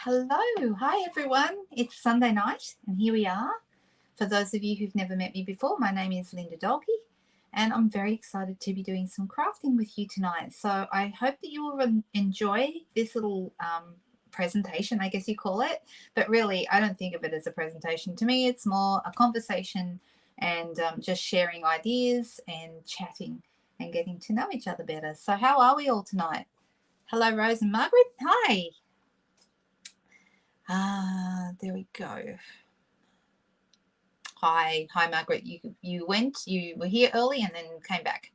Hello, hi everyone. It's Sunday night and here we are. For those of you who've never met me before, my name is Linda Dolke and I'm very excited to be doing some crafting with you tonight. So I hope that you will enjoy this little presentation, I guess you call it, but really I don't think of it as a presentation. To me it's more a conversation and just sharing ideas and chatting and getting to know each other better. So how are we all tonight? Hello Rose and Margaret. Hi. There we go. Hi, Margaret. You were here early and then came back.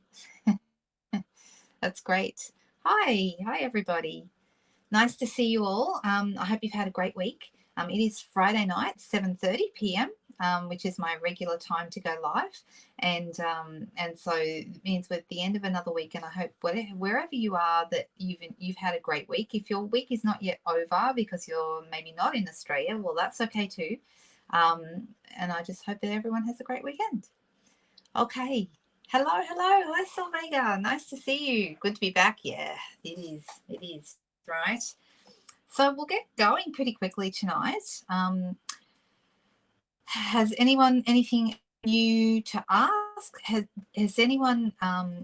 That's great. Hi everybody. Nice to see you all. I hope you've had a great week. It is Friday night, 7:30 p.m., which is my regular time to go live, and so it means we're at the end of another week. And I hope wherever you are that you've had a great week. If your week is not yet over because you're maybe not in Australia, well, that's okay too. And I just hope that everyone has a great weekend. Okay. Hello. Hi, Sylvega. Nice to see you. Good to be back. Yeah, it is. Right. So we'll get going pretty quickly tonight. Has anyone anything new to ask? Has anyone,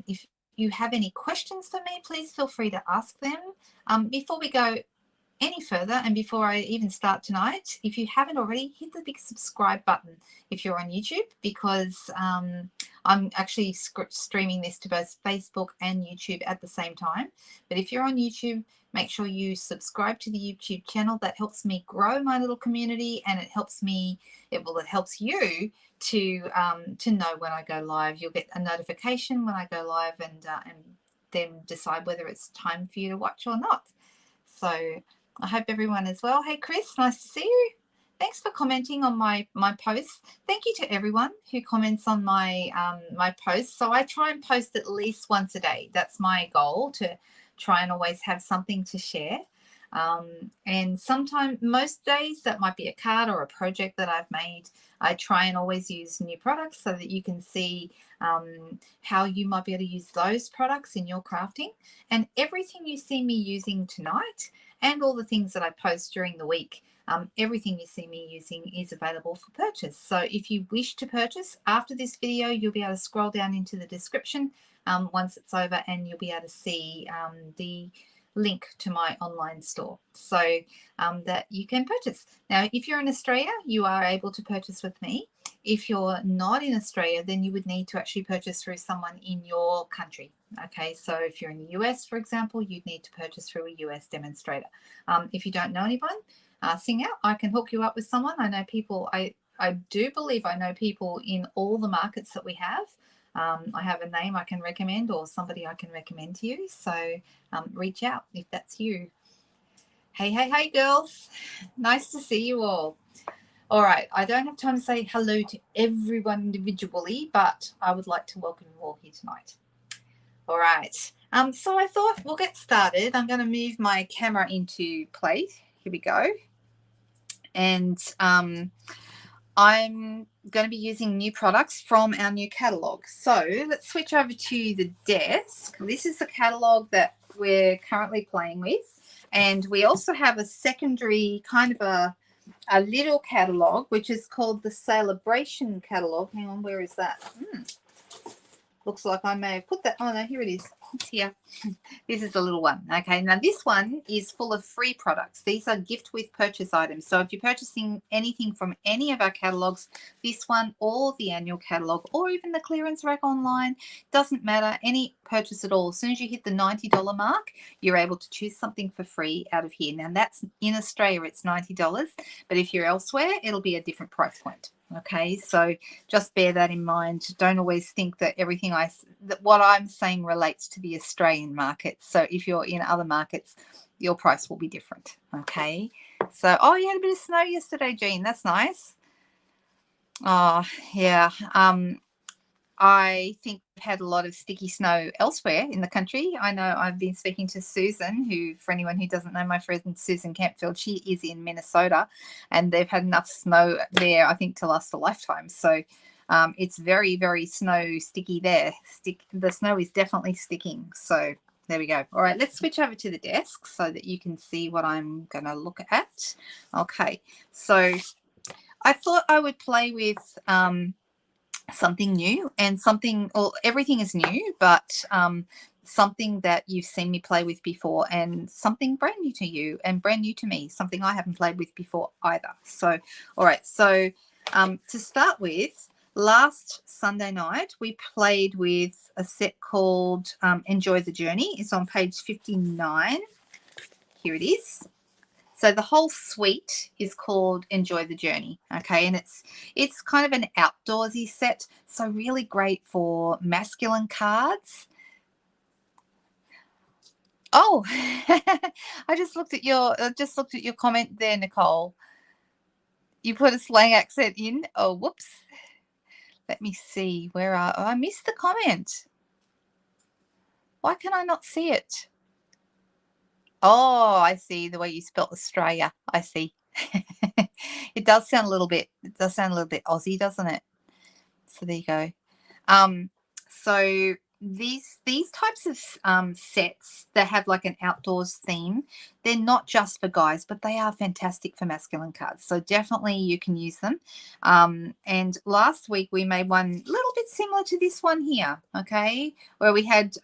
if you have any questions for me, please feel free to ask them. Before we go any further and before I even start tonight, if you haven't already, hit the big subscribe button if you're on YouTube, because I'm actually streaming this to both Facebook and YouTube at the same time. But if you're on YouTube, make sure you subscribe to the YouTube channel. That helps me grow my little community, and it helps me, it helps you to know when I go live. You'll get a notification when I go live, and then decide whether it's time for you to watch or not. So I hope everyone is well. Hey Chris, nice to see you. Thanks for commenting on my posts. Thank you to everyone who comments on my my posts. So I try and post at least once a day. That's my goal, to try and always have something to share. And sometimes, most days, that might be a card or a project that I've made. I try and always use new products so that you can see how you might be able to use those products in your crafting. And everything you see me using tonight, and all the things that I post during the week, everything you see me using is available for purchase. So if you wish to purchase after this video, you'll be able to scroll down into the description once it's over, and you'll be able to see the link to my online store, so that you can purchase. Now, if you're in Australia, you are able to purchase with me. If you're not in Australia, then you would need to actually purchase through someone in your country. Okay, so if you're in the US, for example, you'd need to purchase through a US demonstrator. If you don't know anyone, sing out. I can hook you up with someone. I know people, I do believe I know people in all the markets that we have. I have a name I can recommend, or somebody I can recommend to you. So reach out if that's you. Hey, girls. Nice to see you all. All right, I don't have time to say hello to everyone individually, but I would like to welcome you all here tonight. All right, so I thought we'll get started. I'm going to move my camera into play. Here we go. And I'm going to be using new products from our new catalogue. So let's switch over to the desk. This is the catalogue that we're currently playing with. And we also have a secondary kind of a little catalogue, which is called the SALE-A-BRATION catalogue. Hang on, where is that? Looks like I may have put that. Oh, no, here it is. It's here. This is the little one. Okay, now this one is full of free products. These are gift with purchase items. So if you're purchasing anything from any of our catalogues, this one or the annual catalogue or even the clearance rack online, doesn't matter, any purchase at all. As soon as you hit the $90 mark, you're able to choose something for free out of here. Now that's in Australia, it's $90, but if you're elsewhere, it'll be a different price point. Okay, so just bear that in mind. Don't always think that everything that what I'm saying relates to the Australian market. So if you're in other markets, your price will be different. Okay, so oh, you had a bit of snow yesterday, Jean. That's nice. Oh yeah. I think we've had a lot of sticky snow elsewhere in the country. I know I've been speaking to Susan, who, for anyone who doesn't know my friend Susan Campfield, she is in Minnesota, and they've had enough snow there, I think, to last a lifetime. So it's very, very snow sticky there. The snow is definitely sticking. So There we go. All right, let's switch over to the desk so that you can see what I'm going to look at. Okay, so I thought I would play with something new and something, well, everything is new, but something that you've seen me play with before and something brand new to you and brand new to me, something I haven't played with before either. So, all right, so to start with, last Sunday night, we played with a set called Enjoy the Journey. It's on page 59. Here it is. So the whole suite is called Enjoy the Journey, okay? And it's kind of an outdoorsy set, so really great for masculine cards. Oh, I just looked at your comment there, Nicole. You put a slang accent in. Oh, whoops. Let me see. Where are I missed the comment. Why can I not see it? Oh, I see the way you spelt Australia. I see. It does sound a little bit Aussie, doesn't it? So there you go. So these types of sets that have like an outdoors theme, they're not just for guys, but they are fantastic for masculine cards. So definitely you can use them. And last week we made one a little bit similar to this one here, okay, where we had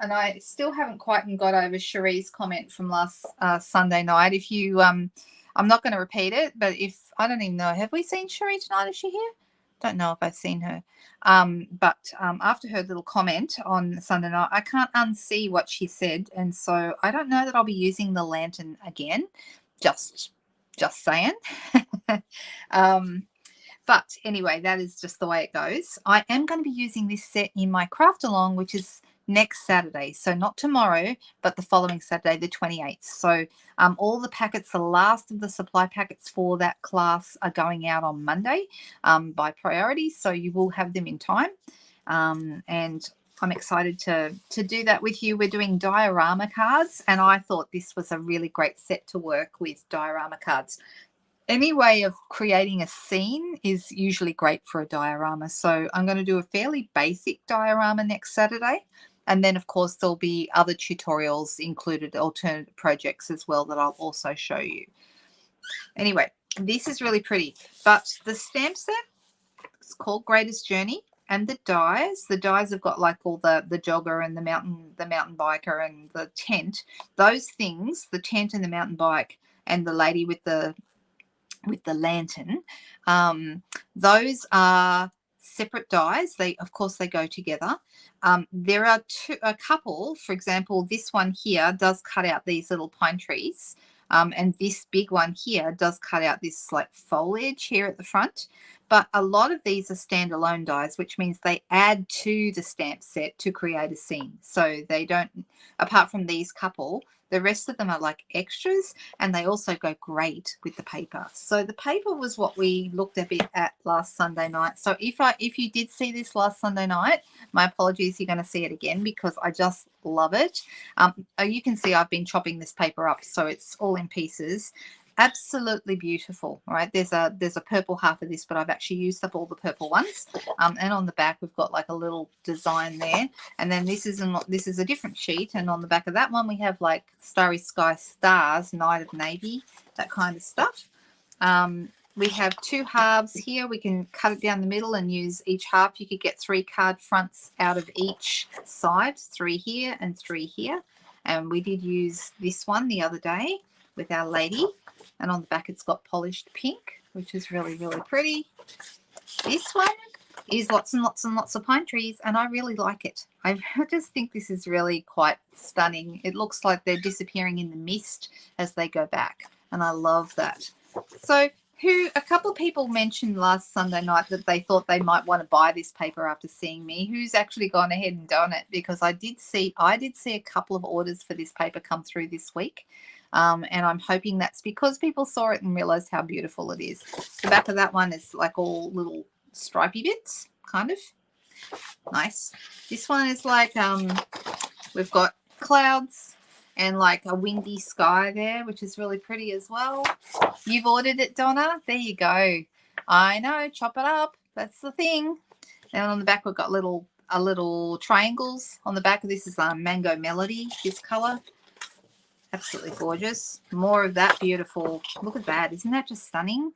and I still haven't quite got over Cherie's comment from last Sunday night. If you, I'm not going to repeat it, but if, I don't even know, have we seen Cherie tonight? Is she here? Don't know if I've seen her. But after her little comment on Sunday night, I can't unsee what she said. And so I don't know that I'll be using the lantern again. Just saying. But anyway, that is just the way it goes. I am going to be using this set in my craft along, which is next Saturday. So not tomorrow, but the following Saturday, the 28th. So all the packets, the last of the supply packets for that class are going out on Monday by priority. So you will have them in time. And I'm excited to do that with you. We're doing diorama cards, and I thought this was a really great set to work with diorama cards. Any way of creating a scene is usually great for a diorama. So I'm going to do a fairly basic diorama next Saturday. And then, of course, there'll be other tutorials included, alternative projects as well that I'll also show you. Anyway, this is really pretty. But the stamp set is called Greatest Journey. And the dies have got like all the jogger and the mountain biker and the tent. Those things, the tent and the mountain bike and the lady with the lantern, those are separate dies. Of course they go together. There are a couple, for example, this one here does cut out these little pine trees, and this big one here does cut out this like foliage here at the front. But a lot of these are standalone dies, which means they add to the stamp set to create a scene. So they don't, apart from these couple, the rest of them are like extras, and they also go great with the paper. So the paper was what we looked a bit at last Sunday night. So if you did see this last Sunday night, my apologies, you're going to see it again because I just love it. You can see I've been chopping this paper up, so it's all in pieces. Absolutely beautiful. All right, there's a purple half of this, but I've actually used up all the purple ones. And on the back we've got like a little design there, and then this is a different sheet, and on the back of that one we have like starry sky stars, night of navy, that kind of stuff. We have two halves here. We can cut it down the middle and use each half. You could get 3 card fronts out of each side, 3 here and 3 here. And we did use this one the other day with our lady. And on the back it's got polished pink, which is really, really pretty. This one is lots and lots and lots of pine trees, and I really like it. I just think this is really quite stunning. It looks like they're disappearing in the mist as they go back, and I love that. So a couple of people mentioned last Sunday night that they thought they might want to buy this paper after seeing me. Who's actually gone ahead and done it? Because I did see a couple of orders for this paper come through this week. And I'm hoping that's because people saw it and realized how beautiful it is. The back of that one is like all little stripy bits, kind of nice. This one is like we've got clouds and like a windy sky there, which is really pretty as well. You've ordered it, Donna. There you go. I know, chop it up. That's the thing. And on the back we've got little little triangles on the back of this is Mango Melody, this color. Absolutely gorgeous. More of that beautiful. Look at that. Isn't that just stunning?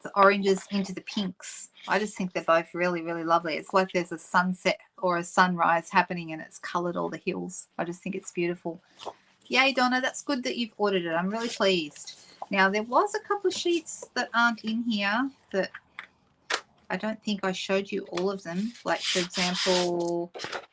The oranges into the pinks. I just think they're both really, really lovely. It's like there's a sunset or a sunrise happening and it's colored all the hills. I just think it's beautiful. Yay, Donna. That's good that you've ordered it. I'm really pleased. Now, there was a couple of sheets that aren't in here that I don't think I showed you all of them. Like, for example,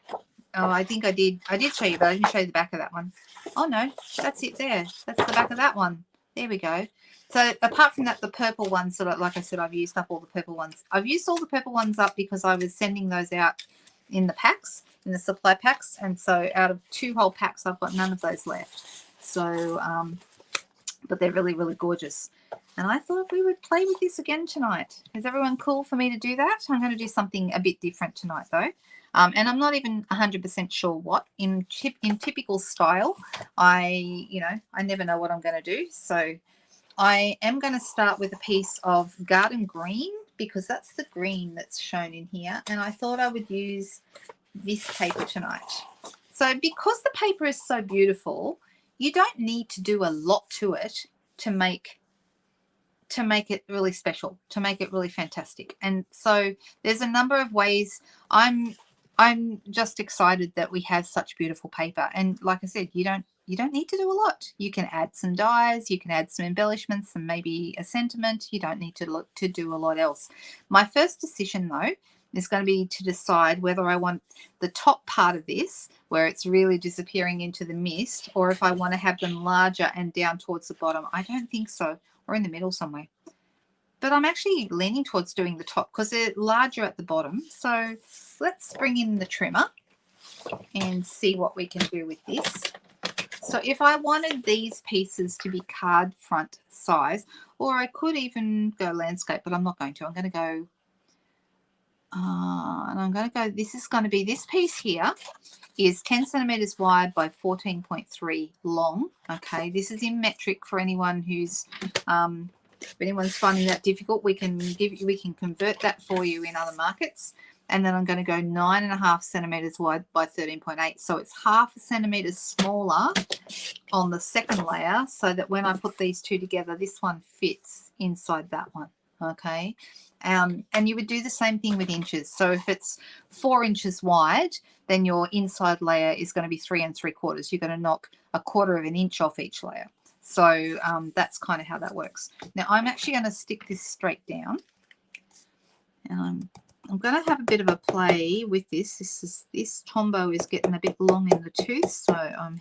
oh, I think I did. I did show you, but I didn't show you the back of that one. Oh, no, that's it there. That's the back of that one. There we go. So apart from that, the purple ones, sort of, like I said, I've used up all the purple ones. I've used all the purple ones up because I was sending those out in the packs, in the supply packs. And so out of 2 whole packs, I've got none of those left. So, but they're really, really gorgeous. And I thought we would play with this again tonight. Is everyone cool for me to do that? I'm going to do something a bit different tonight, though. And I'm not even 100% sure what. In typical style, I never know what I'm going to do. So I am going to start with a piece of garden green because that's the green that's shown in here. And I thought I would use this paper tonight. So because the paper is so beautiful, you don't need to do a lot to it to make it really special, to make it really fantastic. And so there's a number of ways. I'm just excited that we have such beautiful paper. And like I said, you don't need to do a lot. You can add some dies, you can add some embellishments and maybe a sentiment. You don't need to do a lot else. My first decision, though, is going to be to decide whether I want the top part of this, where it's really disappearing into the mist, or if I want to have them larger and down towards the bottom. I don't think so, or in the middle somewhere. But I'm actually leaning towards doing the top because they're larger at the bottom. So let's bring in the trimmer and see what we can do with this. So if I wanted these pieces to be card front size, or I could even go landscape, but I'm not going to. I'm going to go, and I'm going to go, this is going to be, this piece here is 10 centimeters wide by 14.3 long. Okay, this is in metric for anyone who's, if anyone's finding that difficult, we can convert that for you in other markets. And then I'm going to go 9.5 centimeters wide by 13.8. So it's half a centimeter smaller on the second layer, so that when I put these two together, this one fits inside that one. Okay. And you would do the same thing with inches. So if it's 4 inches wide, then your inside layer is going to be 3 3/4. You're going to knock 1/4 of an inch off each layer. So that's kind of how that works. Now I'm actually going to stick this straight down, and I'm going to have a bit of a play with this. This Tombow is getting a bit long in the tooth, so I'm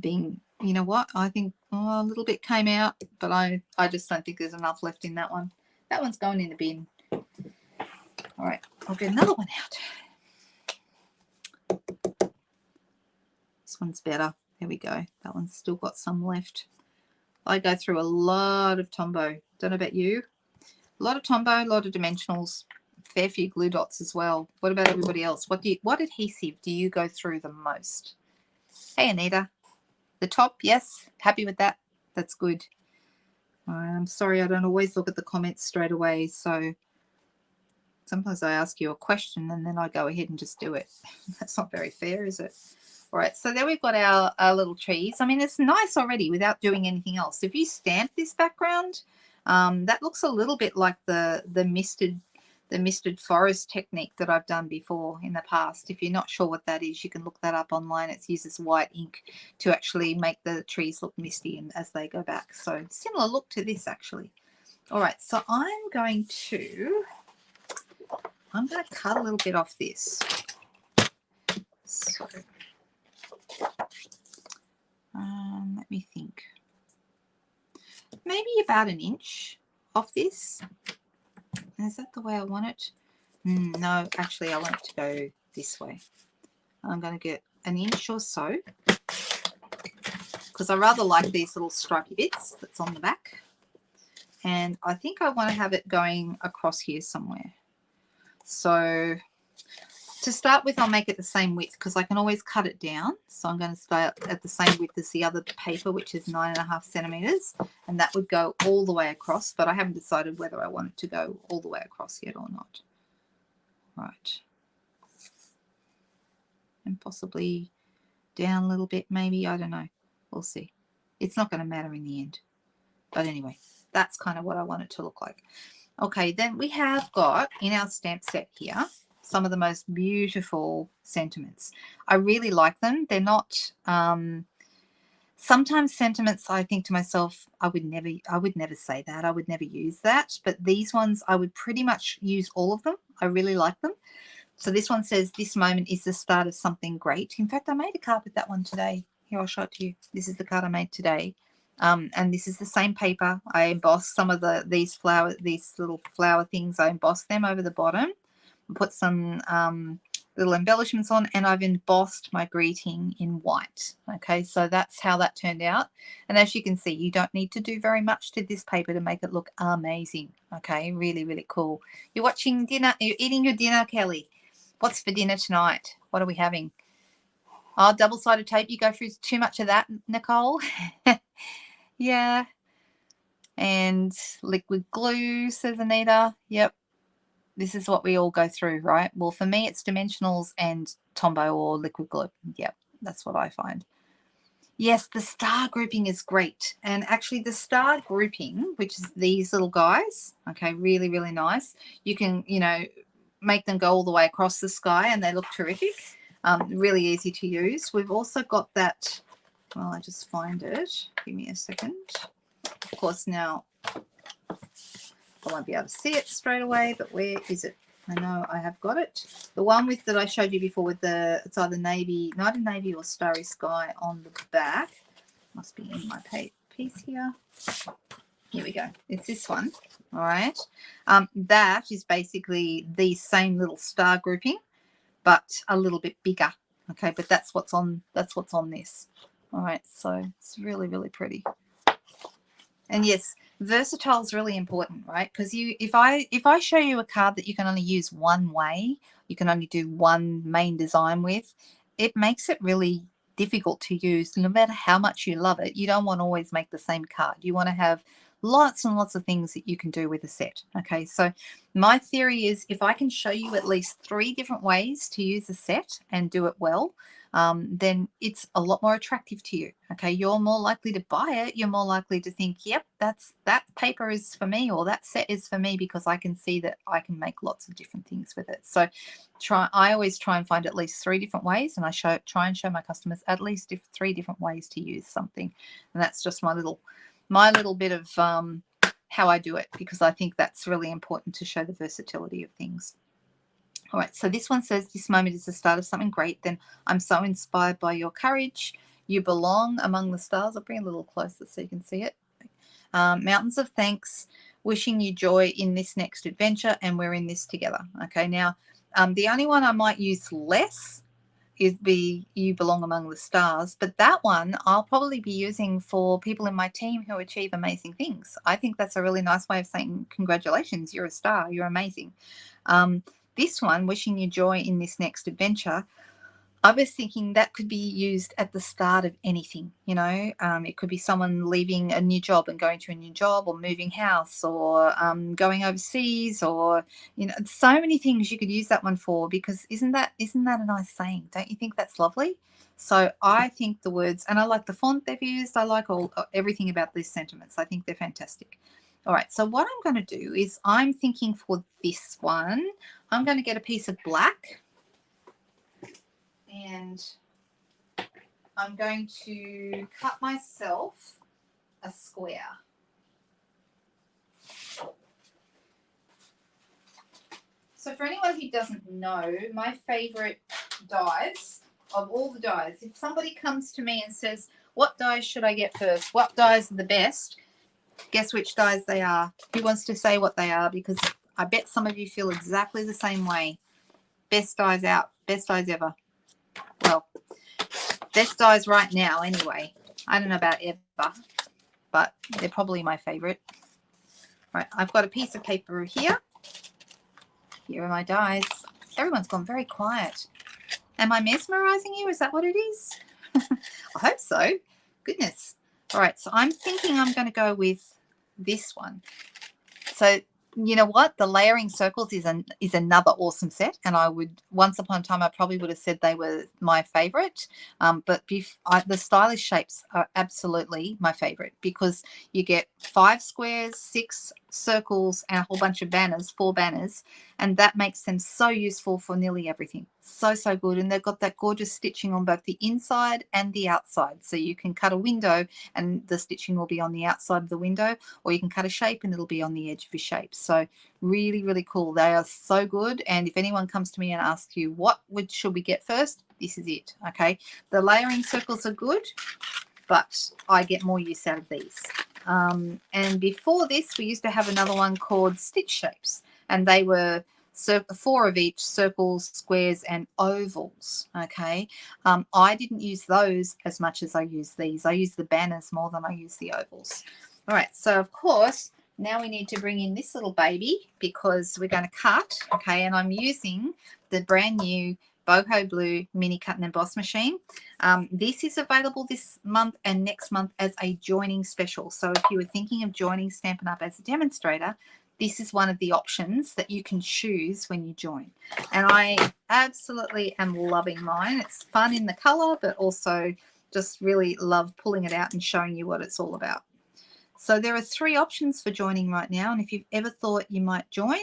being, you know what, I think a little bit came out, but I just don't think there's enough left in that one. That one's going in the bin. All right, I'll get another one out. This one's better. There we go. That one's still got some left. I go through a lot of Tombow. Don't know about you. A lot of Tombow, a lot of dimensionals, fair few glue dots as well. What about everybody else? What adhesive do you go through the most? Hey, Anita. The top, yes. Happy with that. That's good. I'm sorry, I don't always look at the comments straight away. So sometimes I ask you a question and then I go ahead and just do it. That's not very fair, is it? All right, so there we've got our little trees. I mean, it's nice already without doing anything else. If you stamp this background, that looks a little bit like the misted forest technique that I've done before in the past. If you're not sure what that is, you can look that up online. It uses white ink to actually make the trees look misty and as they go back. So similar look to this actually. All right, so I'm going to cut a little bit off this. So let me think. Maybe about an inch off this. Is that the way I want it? No, actually I want it to go this way. I'm going to get an inch or so because I rather like these little stripy bits that's on the back. And I think I want to have it going across here somewhere. So to start with, I'll make it the same width because I can always cut it down. So I'm going to start at the same width as the other paper, which is 9.5 centimeters. And that would go all the way across, but I haven't decided whether I want it to go all the way across yet or not. Right. And possibly down a little bit, maybe. I don't know. We'll see. It's not going to matter in the end. But anyway, that's kind of what I want it to look like. Okay, then we have got in our stamp set here some of the most beautiful sentiments. I really like them. They're not sometimes sentiments I think to myself, I would never say that. I would never use that. But these ones I would pretty much use all of them. I really like them. So this one says, this moment is the start of something great. In fact, I made a card with that one today. Here, I'll show it to you. This is the card I made today. And this is the same paper. I embossed some of these little flower things. I embossed them over the bottom and put some little embellishments on, and I've embossed my greeting in white. Okay, so that's how that turned out. And as you can see, you don't need to do very much to this paper to make it look amazing. Okay, really, really cool. You're watching dinner, you're eating your dinner, Kelly. What's for dinner tonight? What are we having? Oh, double-sided tape. You go through too much of that, Nicole. Yeah. And liquid glue, says Anita. Yep. This is what we all go through, right? Well, for me, it's dimensionals and Tombow or liquid glue. Yep, that's what I find. Yes, the star grouping is great. And actually the star grouping, which is these little guys, okay, really, really nice. You can, you know, make them go all the way across the sky and they look terrific. Really easy to use. We've also got that, well, I just find it. Give me a second. Of course, now I won't be able to see it straight away, but where is it? I know I have got it. The one with that I showed you before with the, it's either navy, night and navy or starry sky on the back. Must be in my piece here. Here we go. It's this one. All right. That is basically the same little star grouping, but a little bit bigger. Okay, but that's what's on this. All right, so it's really, really pretty. And yes, versatile is really important, right? Because if I show you a card that you can only use one way, you can only do one main design with, it makes it really difficult to use. No matter how much you love it, you don't want to always make the same card. You want to have lots and lots of things that you can do with a set. Okay, so my theory is if I can show you at least 3 different ways to use a set and do it well, then it's a lot more attractive to you. Okay, you're more likely to buy it. You're more likely to think, yep, that paper is for me, or that set is for me, because I can see that I can make lots of different things with it. So I always try and find at least 3 different ways, and I try and show my customers at least 3 different ways to use something. And that's just my little bit of how I do it, because I think that's really important to show the versatility of things. All right, so this one says, this moment is the start of something great. Then I'm so inspired by your courage. You belong among the stars. I'll bring it a little closer so you can see it. Mountains of thanks, wishing you joy in this next adventure, and we're in this together. Okay, now the only one I might use less is you belong among the stars, but that one I'll probably be using for people in my team who achieve amazing things. I think that's a really nice way of saying congratulations, you're a star, you're amazing. This one, wishing you joy in this next adventure, I was thinking that could be used at the start of anything, you know. It could be someone leaving a new job and going to a new job, or moving house, or going overseas, or, you know, so many things you could use that one for, because isn't that a nice saying? Don't you think that's lovely? So I think the words, and I like the font they've used. I like everything about these sentiments. I think they're fantastic. All right, so what I'm going to do is I'm thinking for this one, I'm going to get a piece of black, and I'm going to cut myself a square. So for anyone who doesn't know, my favorite dies, of all the dies, if somebody comes to me and says, what dies should I get first? What dies are the best? Guess which dies they are. Who wants to say what they are? Because I bet some of you feel exactly the same way. Best dies out. Best dies ever. Well, best dies right now anyway. I don't know about ever, but they're probably my favorite. Right, I've got a piece of paper here. Here are my dies. Everyone's gone very quiet. Am I mesmerizing you? Is that what it is? I hope so. Goodness. All right, so I'm thinking I'm going to go with this one. So You know what? The layering circles is another awesome set, and I would, once upon a time, I probably would have said they were my favorite. But the stylish shapes are absolutely my favorite, because you get 5 squares, 6 circles, and a whole bunch of banners, 4 banners, and that makes them so useful for nearly everything. So good, and they've got that gorgeous stitching on both the inside and the outside, so you can cut a window and the stitching will be on the outside of the window, or you can cut a shape and it'll be on the edge of your shape. So really cool. They are so good, and if anyone comes to me and asks you should we get first, this is it. Okay, the layering circles are good, but I get more use out of these. And before this, we used to have another one called stitch shapes, and they were 4 of each: circles, squares, and ovals. Okay, I didn't use those as much as I use these. I use the banners more than I use the ovals. All right, so of course now we need to bring in this little baby, because we're going to cut. Okay, and I'm using the brand new Boho Blue mini cut and emboss machine. This is available this month and next month as a joining special. So if you were thinking of joining Stampin' Up as a demonstrator, this is one of the options that you can choose when you join. And I absolutely am loving mine. It's fun in the color, but also just really love pulling it out and showing you what it's all about. So there are 3 options for joining right now. And if you've ever thought you might join,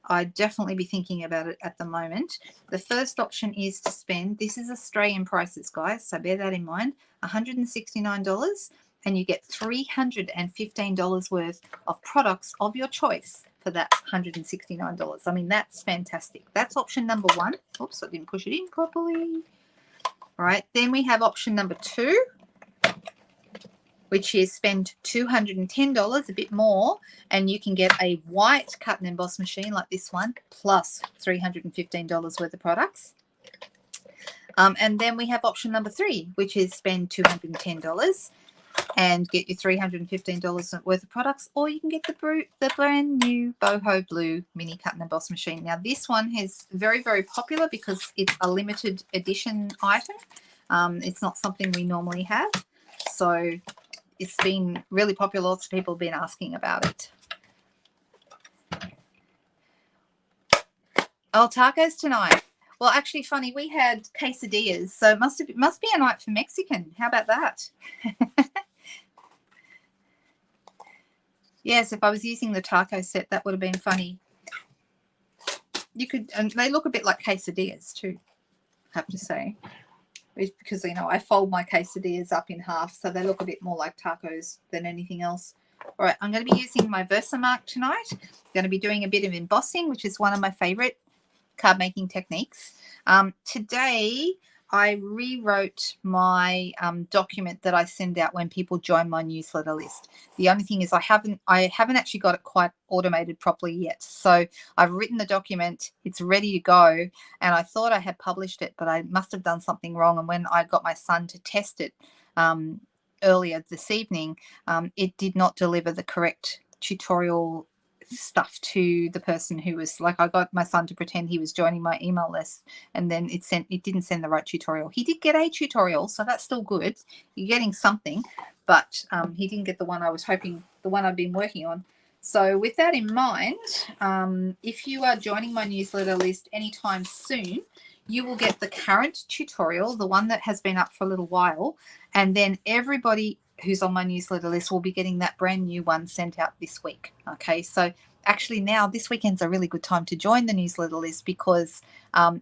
I'd definitely be thinking about it at the moment. The first option is to spend, this is Australian prices, guys, so bear that in mind, $169, and you get $315 worth of products of your choice for that $169. I mean, that's fantastic. That's option number 1. Oops, I didn't push it in properly. All right, then we have option number 2, which is spend $210, a bit more, and you can get a white cut and emboss machine like this one, plus $315 worth of products. And then we have option number 3, which is spend $210 and get your $315 worth of products, or you can get the brand new Boho Blue mini cut and emboss machine. Now, this one is very popular because it's a limited edition item. It's not something we normally have, so it's been really popular. Lots of people have been asking about it. Oh, tacos tonight. Well, actually, funny, we had quesadillas, so it must be a night for Mexican. How about that? Yes, if I was using the taco set, that would have been funny. You could, and they look a bit like quesadillas too, I have to say, because, you know, I fold my quesadillas up in half, so they look a bit more like tacos than anything else. All right, I'm going to be using my Versamark tonight. I'm going to be doing a bit of embossing, which is one of my favorite card making techniques. Today I rewrote my document that I send out when people join my newsletter list. The only thing is I haven't actually got it quite automated properly yet. So I've written the document, it's ready to go, and I thought I had published it, but I must have done something wrong. And when I got my son to test it earlier this evening, it did not deliver the correct tutorial stuff to the person who was, like, I got my son to pretend he was joining my email list, and then it didn't send the right tutorial. He did get a tutorial, so that's still good. You're getting something, but he didn't get the one I was hoping, the one I've been working on. So with that in mind, if you are joining my newsletter list anytime soon, you will get the current tutorial, the one that has been up for a little while, and then everybody who's on my newsletter list will be getting that brand new one sent out this week. Okay, so actually now this weekend's a really good time to join the newsletter list, because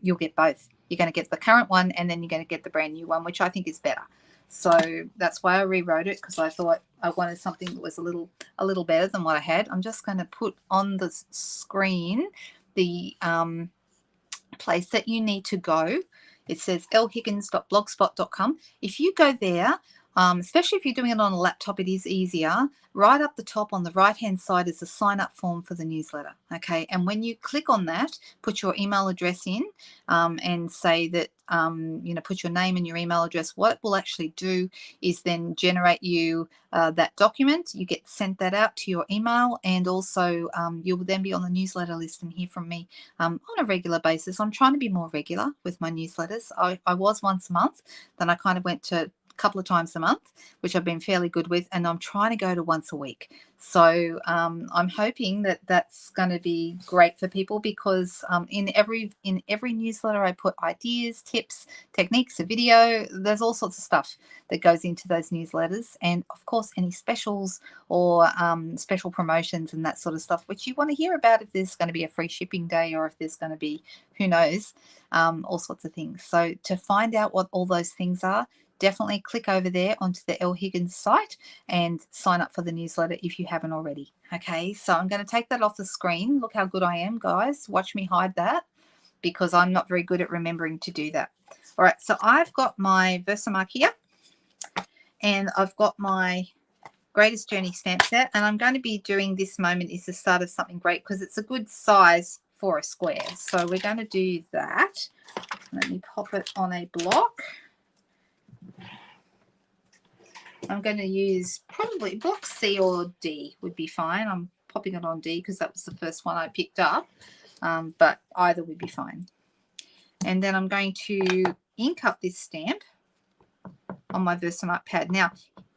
you'll get both. You're going to get the current one, and then you're going to get the brand new one, which I think is better. So that's why I rewrote it, because I thought I wanted something that was a little better than what I had. I'm just going to put on the screen the place that you need to go. It says lhiggins.blogspot.com. If you go there, especially if you're doing it on a laptop, it is easier. Right up the top on the right-hand side is a sign-up form for the newsletter. Okay, and when you click on that, put your email address in and say that, put your name and your email address. What it will actually do is then generate you that document. You get sent that out to your email, and also you will then be on the newsletter list and hear from me on a regular basis. I'm trying to be more regular with my newsletters. I was once a month, then I kind of went to couple of times a month, which I've been fairly good with, and I'm trying to go to once a week. So I'm hoping that that's going to be great for people, because in every newsletter I put ideas, tips, techniques, a video. There's all sorts of stuff that goes into those newsletters, and of course any specials or special promotions and that sort of stuff, which you want to hear about if there's going to be a free shipping day, or if there's going to be, who knows, all sorts of things. So to find out what all those things are, definitely click over there onto the Elle Higgins site and sign up for the newsletter if you haven't already. Okay, so I'm going to take that off the screen. Look how good I am, guys. Watch me hide that, because I'm not very good at remembering to do that. All right, so I've got my Versamark here, and I've got my Greatest Journey stamp set, and I'm going to be doing This Moment is the Start of Something Great, because it's a good size for a square. So we're going to do that. Let me pop it on a block. I'm going to use probably block C or D would be fine. I'm popping it on D because that was the first one I picked up, but either would be fine. And then I'm going to ink up this stamp on my Versamark pad. Now,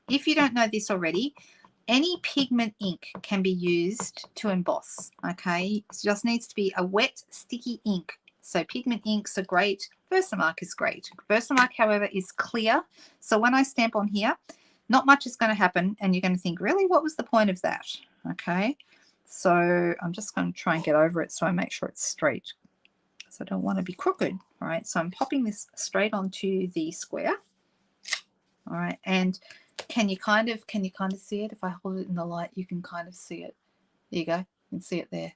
if you don't know this already, any pigment ink can be used to emboss, okay? It just needs to be a wet, sticky ink. So pigment inks are great. Versamark is great. Versamark, however, is clear. So when I stamp on here, not much is going to happen, and you're going to think, really, what was the point of that? Okay, so I'm just going to try and get over it so I make sure it's straight, because I don't want to be crooked. All right, so I'm popping this straight onto the square. All right, and can you kind of see it? If I hold it in the light, you can kind of see it. There you go, you can see it there.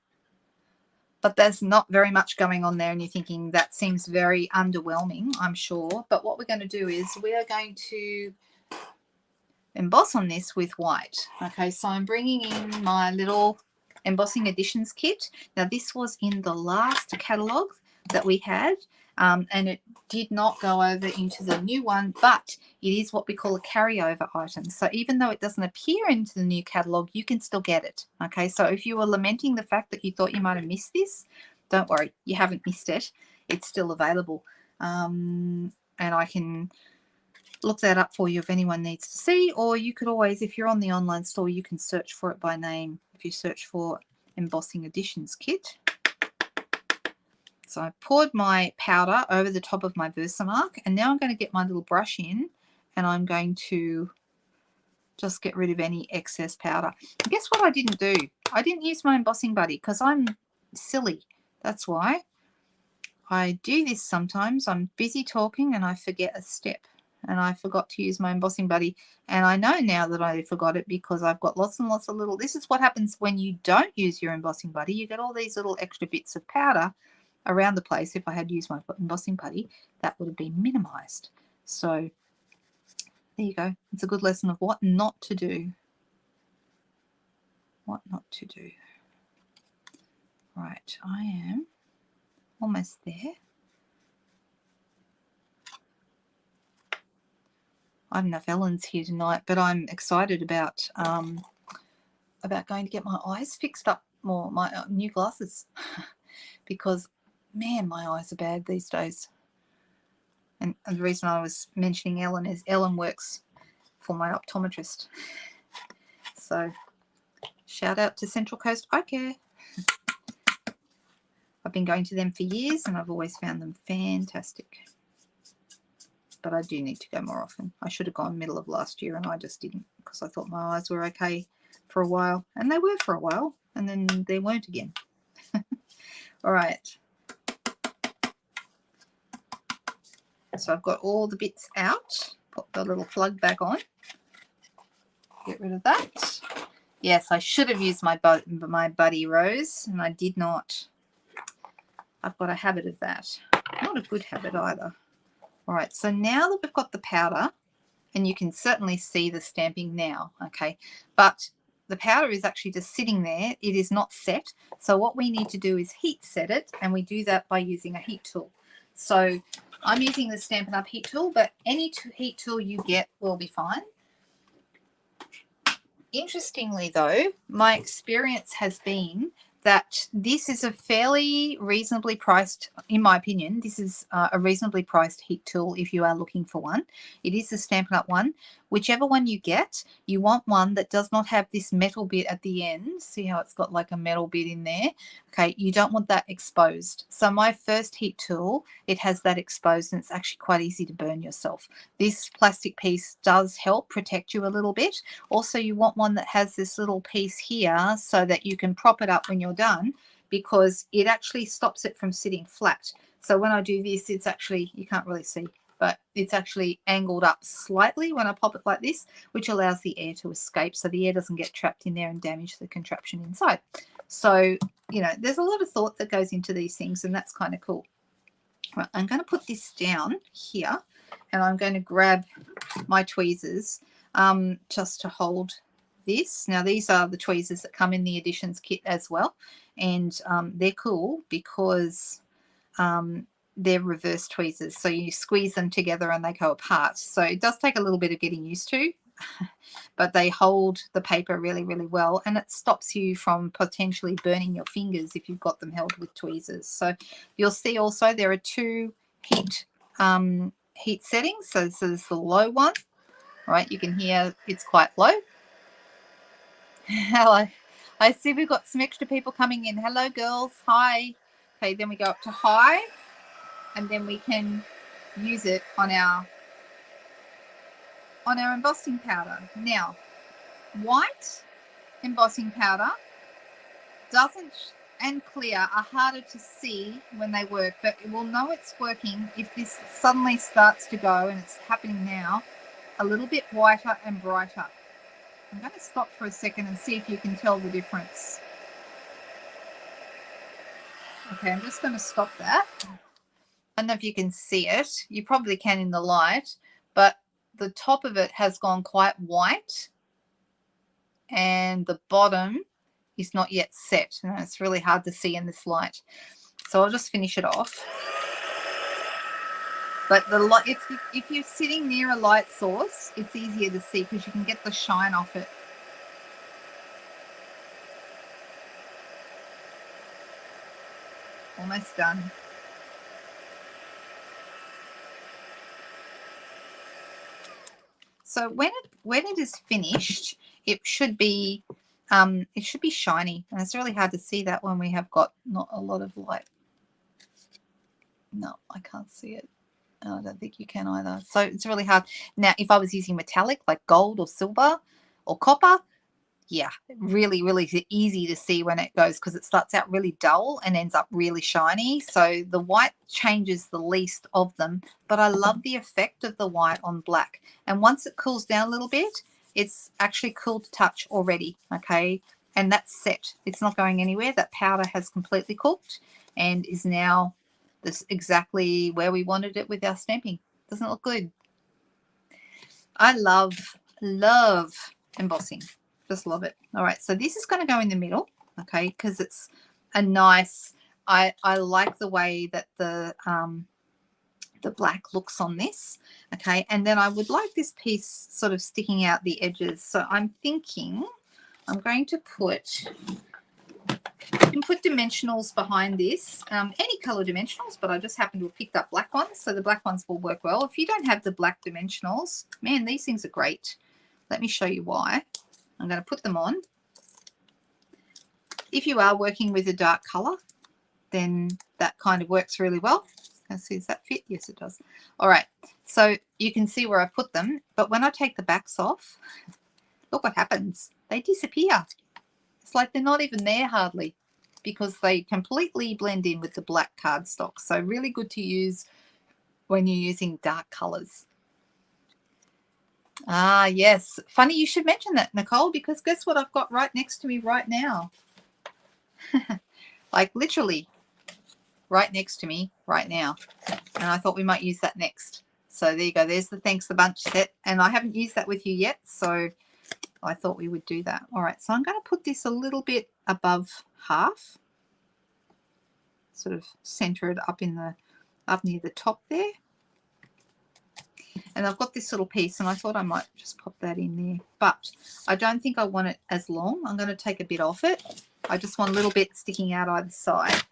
But there's not very much going on there, and you're thinking that seems very underwhelming, I'm sure. But what we're going to do is we are going to emboss on this with white. Okay, so I'm bringing in my little embossing additions kit. Now this was in the last catalogue that we had, and it did not go over into the new one, but it is what we call a carryover item. So even though it doesn't appear into the new catalogue, you can still get it. Okay, so if you were lamenting the fact that you thought you might have missed this, don't worry, you haven't missed it. It's still available, and I can look that up for you if anyone needs to see, or you could always, if you're on the online store, you can search for it by name. If you search for Embossing Additions Kit. So I poured my powder over the top of my Versamark, and now I'm going to get my little brush in, and I'm going to just get rid of any excess powder. And guess what I didn't do? I didn't use my embossing buddy because I'm silly. That's why. I do this sometimes. I'm busy talking and I forget a step. And I forgot to use my embossing buddy, and I know now that I forgot it because I've got lots and lots of little, this is what happens when you don't use your embossing buddy. You get all these little extra bits of powder around the place. If I had used my embossing buddy, that would have been minimized. So there you go. It's a good lesson of what not to do. What not to do. Right, I am almost there. I don't know if Ellen's here tonight, but I'm excited about going to get my eyes fixed up more, my new glasses, because, man, my eyes are bad these days. And the reason I was mentioning Ellen is Ellen works for my optometrist. So shout out to Central Coast Eye Care. I've been going to them for years, and I've always found them fantastic. But I do need to go more often. I should have gone middle of last year, and I just didn't, because I thought my eyes were okay for a while. And they were for a while, and then they weren't again. All right. So I've got all the bits out. Put the little plug back on. Get rid of that. Yes, I should have used my Buddy Rose, and I did not. I've got a habit of that. Not a good habit either. All right, so now that we've got the powder, and you can certainly see the stamping now, okay, but the powder is actually just sitting there. It is not set. So what we need to do is heat set it, and we do that by using a heat tool. So I'm using the Stampin' Up heat tool, but any heat tool you get will be fine. Interestingly, though, my experience has been that this is a fairly reasonably priced, in my opinion, this is a reasonably priced heat tool if you are looking for one. It is the Stampin' Up one. Whichever one you get, you want one that does not have this metal bit at the end. See how it's got like a metal bit in there? Okay, you don't want that exposed. So my first heat tool, it has that exposed, and it's actually quite easy to burn yourself. This plastic piece does help protect you a little bit. Also, you want one that has this little piece here so that you can prop it up when you're done, because it actually stops it from sitting flat. So when I do this, it's actually, you can't really see, but it's actually angled up slightly when I pop it like this, which allows the air to escape so the air doesn't get trapped in there and damage the contraption inside. So, you know, there's a lot of thought that goes into these things, and that's kind of cool. Right, I'm going to put this down here, and I'm going to grab my tweezers just to hold this. Now, these are the tweezers that come in the Editions kit as well, and they're cool because they're reverse tweezers, so you squeeze them together and they go apart. So it does take a little bit of getting used to, but they hold the paper really, really well, and it stops you from potentially burning your fingers if you've got them held with tweezers. So you'll see also there are two heat settings. So this is the low one, right? You can hear it's quite low. Hello. I see we've got some extra people coming in. Hello, girls. Hi. Okay, then we go up to high, and then we can use it on our embossing powder. Now, white embossing powder and clear are harder to see when they work, but it will know it's working if this suddenly starts to go, and it's happening now, a little bit whiter and brighter. I'm going to stop for a second and see if you can tell the difference. Okay, I'm just going to stop that. I don't know if you can see it. You probably can in the light, but the top of it has gone quite white, and the bottom is not yet set. And it's really hard to see in this light. So I'll just finish it off. But the light, if you're sitting near a light source, it's easier to see because you can get the shine off it. Almost done. So when it is finished, it should be shiny, and it's really hard to see that when we have got not a lot of light. No, I can't see it. I don't think you can either. So it's really hard. Now, if I was using metallic like gold or silver or copper, yeah, really, really easy to see when it goes, because it starts out really dull and ends up really shiny. So the white changes the least of them, but I love the effect of the white on black. And once it cools down a little bit, it's actually cool to touch already, okay? And that's set. It's not going anywhere. That powder has completely cooked and is now this exactly where we wanted it with our stamping. Doesn't it look good? I love embossing. Just love it. All right, so this is going to go in the middle, okay, because it's a nice, I like the way that the black looks on this, okay, and then I would like this piece sort of sticking out the edges. So I'm thinking I'm going to put, you can put dimensionals behind this, any color dimensionals, but I just happen to have picked up black ones, so the black ones will work well. If you don't have the black dimensionals, man, these things are great. Let me show you why. I'm going to put them on. If you are working with a dark color, then that kind of works really well. Let's see, does that fit? Yes, it does. All right, so you can see where I put them, but when I take the backs off, look what happens. They disappear. It's like they're not even there hardly, because they completely blend in with the black cardstock. So really good to use when you're using dark colors. Ah, yes. Funny you should mention that, Nicole, because guess what I've got right next to me right now? Like literally right next to me right now. And I thought we might use that next. So there you go. There's the Thanks a Bunch set. And I haven't used that with you yet, so I thought we would do that. All right, so I'm going to put this a little bit above half. Sort of center it up near the top there. And I've got this little piece, and I thought I might just pop that in there, but I don't think I want it as long. I'm going to take a bit off it I just want a little bit sticking out either side.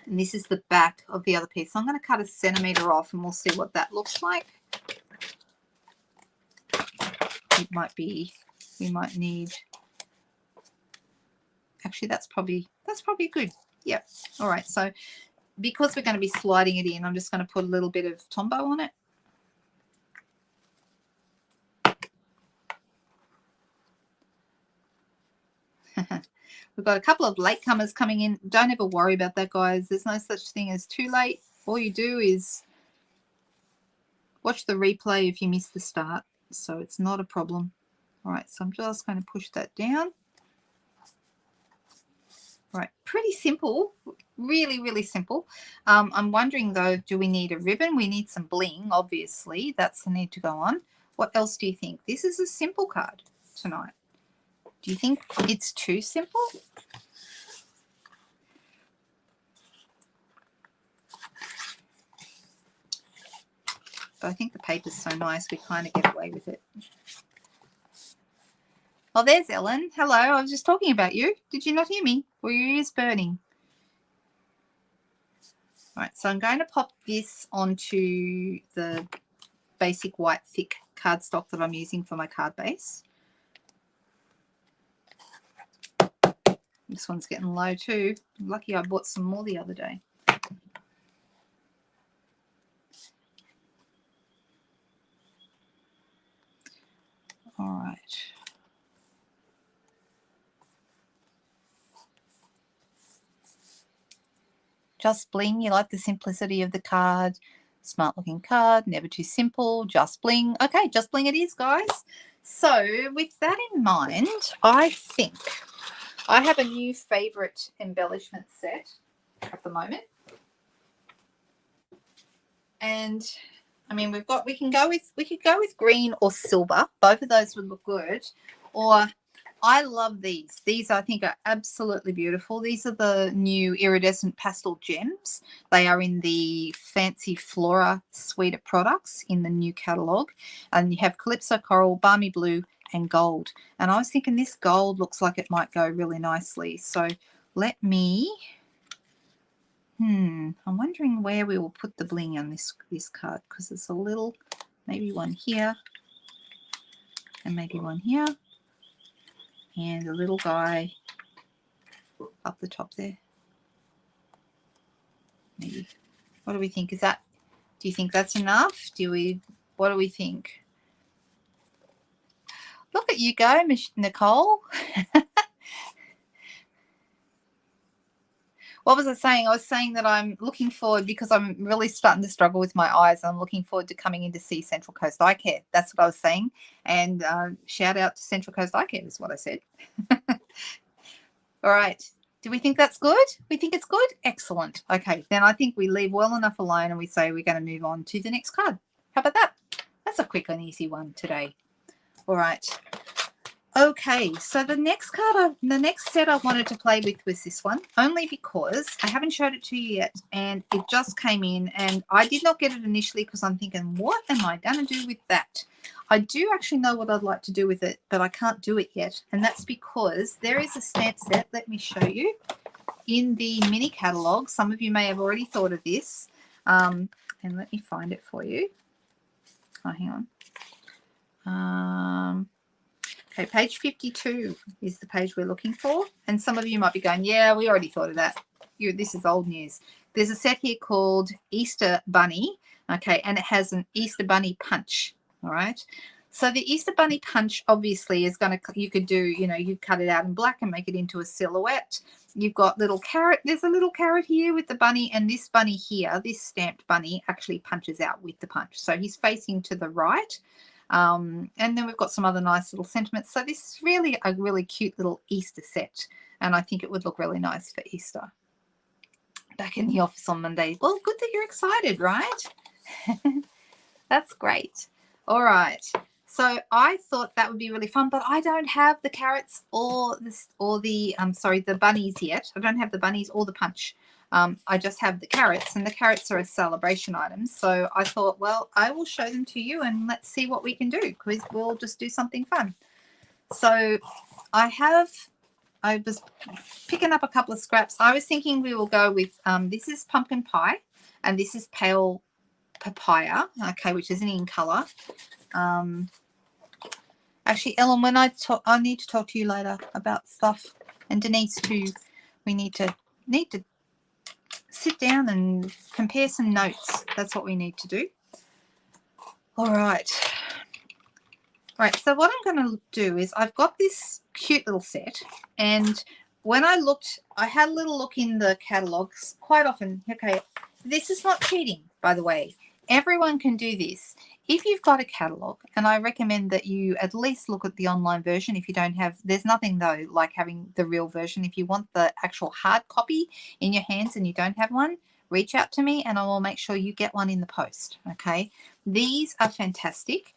And this is the back of the other piece. So I'm going to cut 1 centimetre off and we'll see what that looks like. It might be, we might need, actually that's probably good. Yep. All right. So because we're going to be sliding it in, I'm just going to put a little bit of Tombow on it. We've got a couple of latecomers coming in. Don't ever worry about that, guys. There's no such thing as too late. All you do is watch the replay if you miss the start. So it's not a problem. All right, so I'm just going to push that down. All right, pretty simple. Really, really simple. I'm wondering, though, do we need a ribbon? We need some bling, obviously. That's the need to go on. What else do you think? This is a simple card tonight. Do you think it's too simple? But I think the paper's so nice, we kind of get away with it. Oh, there's Ellen. Hello, I was just talking about you. Did you not hear me? Were your ears burning? All right, so I'm going to pop this onto the basic white thick cardstock that I'm using for my card base. This one's getting low too. Lucky I bought some more the other day. All right. Just bling. You like the simplicity of the card. Smart looking card. Never too simple. Just bling. Okay, just bling it is, guys. So with that in mind, I think I have a new favorite embellishment set at the moment. And I mean, we could go with green or silver. Both of those would look good. Or I love these. These I think are absolutely beautiful. These are the new iridescent pastel gems. They are in the Fancy Flora suite of products in the new catalogue. And you have Calypso Coral, Balmy Blue, and Gold. And I was thinking this gold looks like it might go really nicely. So let me... I'm wondering where we will put the bling on this card, because there's a little, maybe one here, and maybe one here, and a little guy up the top there. Maybe. What do we think? Is that? Do you think that's enough? What do we think? Look at you go, Nicole. What was I saying? I was saying that I'm looking forward, because I'm really starting to struggle with my eyes. I'm looking forward to coming in to see Central Coast Eye Care. That's what I was saying. And shout out to Central Coast Eye Care is what I said. All right. Do we think that's good? We think it's good? Excellent. Okay. Then I think we leave well enough alone and we say we're going to move on to the next card. How about that? That's a quick and easy one today. All right. Okay, so the next card, the next set I wanted to play with was this one, only because I haven't showed it to you yet, and it just came in, and I did not get it initially because I'm thinking, what am I going to do with that? I do actually know what I'd like to do with it, but I can't do it yet, and that's because there is a stamp set, let me show you, in the mini catalogue. Some of you may have already thought of this, and let me find it for you. Oh, hang on. Okay, page 52 is the page we're looking for. And some of you might be going, yeah, we already thought of that. This is old news. There's a set here called Easter Bunny, okay, and it has an Easter Bunny punch, all right? So the Easter Bunny punch obviously is going to, you could do, you cut it out in black and make it into a silhouette. You've got little carrot. There's a little carrot here with the bunny, and this bunny here, this stamped bunny, actually punches out with the punch. So he's facing to the right. And then we've got some other nice little sentiments. So this is really a really cute little Easter set, and I think it would look really nice for Easter. Back in the office on Monday. Well, good that you're excited, right? That's great. All right. So I thought that would be really fun, but I don't have the carrots or the bunnies yet. I don't have the bunnies or the punch. I just have the carrots, and the carrots are a celebration item. So I thought, well, I will show them to you and let's see what we can do, because we'll just do something fun. So I have I was picking up a couple of scraps. I was thinking we will go with, this is pumpkin pie, and this is pale papaya, okay, which isn't in colour. Actually, Ellen, when I need to talk to you later about stuff, and Denise too. We need to sit down and compare some notes. That's what we need to do. All right. All right, so what I'm going to do is I've got this cute little set, and when I looked, I had a little look in the catalogs quite often. Okay, this is not cheating, by the way. Everyone can do this. If you've got a catalog, and I recommend that you at least look at the online version if you don't have, there's nothing though like having the real version. If you want the actual hard copy in your hands and you don't have one, reach out to me and I will make sure you get one in the post, okay? These are fantastic.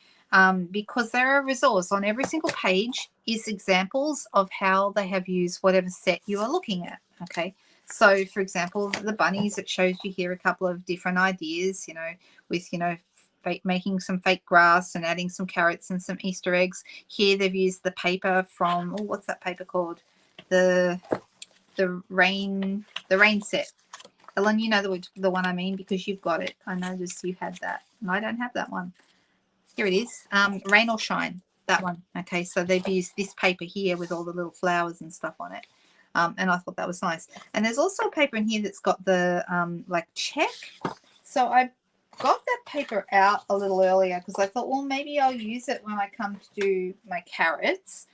Because they're a resource. On every single page is examples of how they have used whatever set you are looking at, okay? So, for example, the bunnies, it shows you here a couple of different ideas, you know, with, you know, making some fake grass and adding some carrots and some Easter eggs. Here they've used the paper from, oh, what's that paper called? The rain set. Ellen, you know the one I mean because you've got it. I noticed you had that, and I don't have that one. Here it is, Rain or Shine, that one. Okay, so they've used this paper here with all the little flowers and stuff on it. And I thought that was nice. And there's also a paper in here that's got the like check. So I got that paper out a little earlier because I thought, well, maybe I'll use it when I come to do my carrots.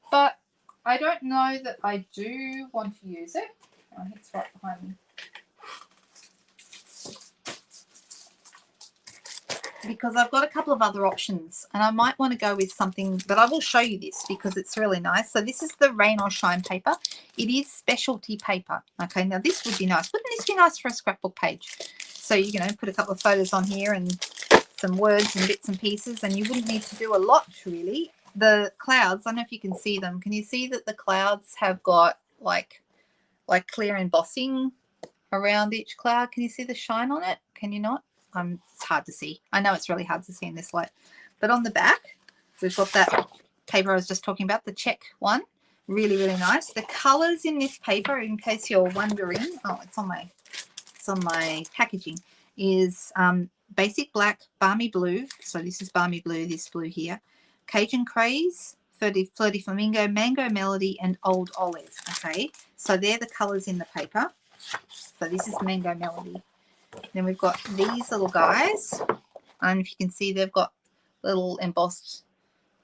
But I don't know that I do want to use it. Oh, it's right behind me. Because I've got a couple of other options and I might want to go with something, but I will show you this because it's really nice. So this is the Rain or Shine paper. It is specialty paper. Okay, now this would be nice. Wouldn't this be nice for a scrapbook page? So you know, put a couple of photos on here and some words and bits and pieces, and you wouldn't need to do a lot really. The clouds, I don't know if you can see them. Can you see that the clouds have got like clear embossing around each cloud? Can you see the shine on it? Can you not? It's hard to see. I know it's really hard to see in this light. But on the back, we've got that paper I was just talking about, the check one. Really, really nice. The colours in this paper, in case you're wondering, oh, it's on my packaging, is basic black, balmy blue. So this is balmy blue, this blue here. Cajun Craze, Flirty Flamingo, Mango Melody, and Old Olive. Okay, so they're the colours in the paper. So this is Mango Melody. Then we've got these little guys, and if you can see, they've got little embossed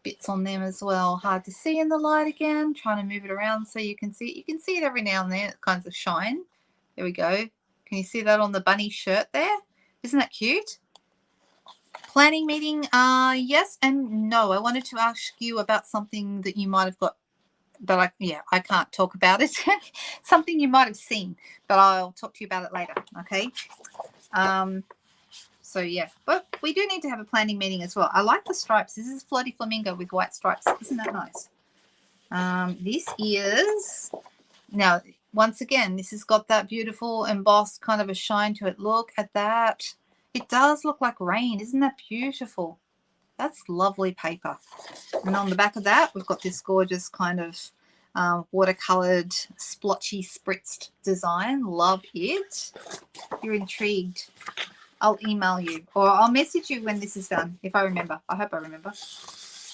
bits on them as well. Hard to see in the light again. Trying to move it around so you can see it. You can see it every now and then. It kinds of shine. There we go. Can you see that on the bunny shirt there? Isn't that cute? Planning meeting, yes and no. I wanted to ask you about something that you might have got, but I can't talk about it. Something you might have seen, but I'll talk to you about it later. Okay. So yeah, but we do need to have a planning meeting as well. I like the stripes. This is Flirty Flamingo with white stripes. Isn't that nice? This is, now once again, this has got that beautiful embossed kind of a shine to it. Look at that. It does look like rain. Isn't that beautiful? That's lovely paper. And on the back of that, we've got this gorgeous kind of watercolored splotchy spritzed design. Love it. If you're intrigued, I'll email you or I'll message you when this is done, if I remember. I hope I remember.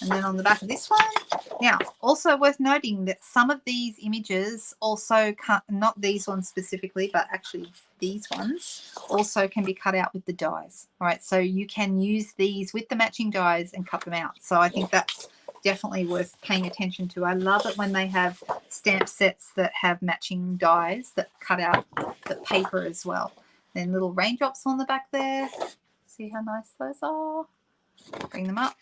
And then on the back of this one, now also worth noting that some of these images also not these ones specifically, but actually these ones also can be cut out with the dies. All right, so you can use these with the matching dies and cut them out. So I think that's definitely worth paying attention to. I love it when they have stamp sets that have matching dies that cut out the paper as well. Then little raindrops on the back there. See how nice those are? Bring them up.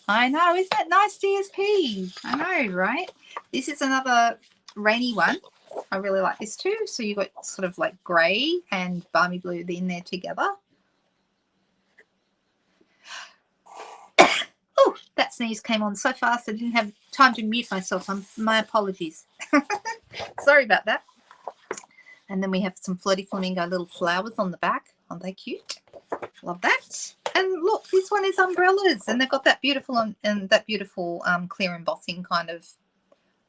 I know, isn't that nice, DSP? I know, right? This is another rainy one. I really like this too. So you've got sort of like grey and balmy blue in there together. Oh, that sneeze came on so fast I didn't have time to mute myself. My apologies. Sorry about that. And then we have some Flirty Flamingo little flowers on the back. Aren't they cute? Love that. And look, this one is umbrellas, and they've got that beautiful clear embossing kind of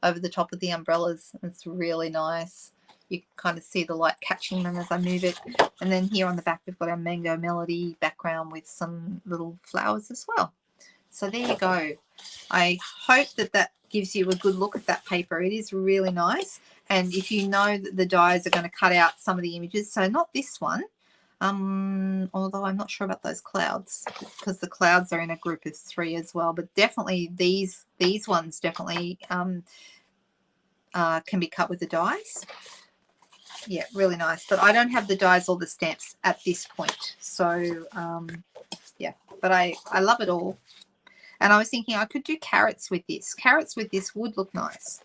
over the top of the umbrellas. It's really nice. You can kind of see the light catching them as I move it. And then here on the back, we've got our Mango Melody background with some little flowers as well. So there you go. I hope that that gives you a good look at that paper. It is really nice. And if you know that the dies are going to cut out some of the images, so not this one, although I'm not sure about those clouds because the clouds are in a group of 3 as well, but definitely these ones definitely can be cut with the dies. Yeah, really nice. But I don't have the dies or the stamps at this point. So, yeah, but I love it all. And I was thinking I could do carrots with this. Carrots with this would look nice.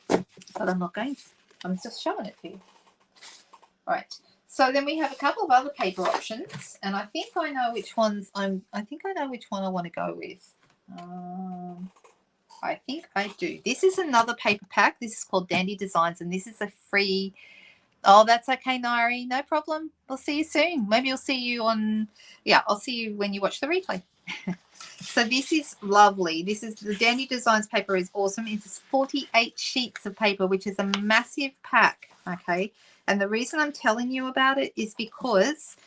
But I'm not going to. I'm just showing it to you. All right. So then we have a couple of other paper options. And I think I know which ones I think I know which one I want to go with. I think I do. This is another paper pack. This is called Dandy Designs. And this is a free... Oh, that's okay, Nairi. No problem. I'll see you soon. Maybe I'll see you on... Yeah, I'll see you when you watch the replay. So this is lovely. This is the Dandy Designs paper is awesome. It's 48 sheets of paper, which is a massive pack, okay? And the reason I'm telling you about it is because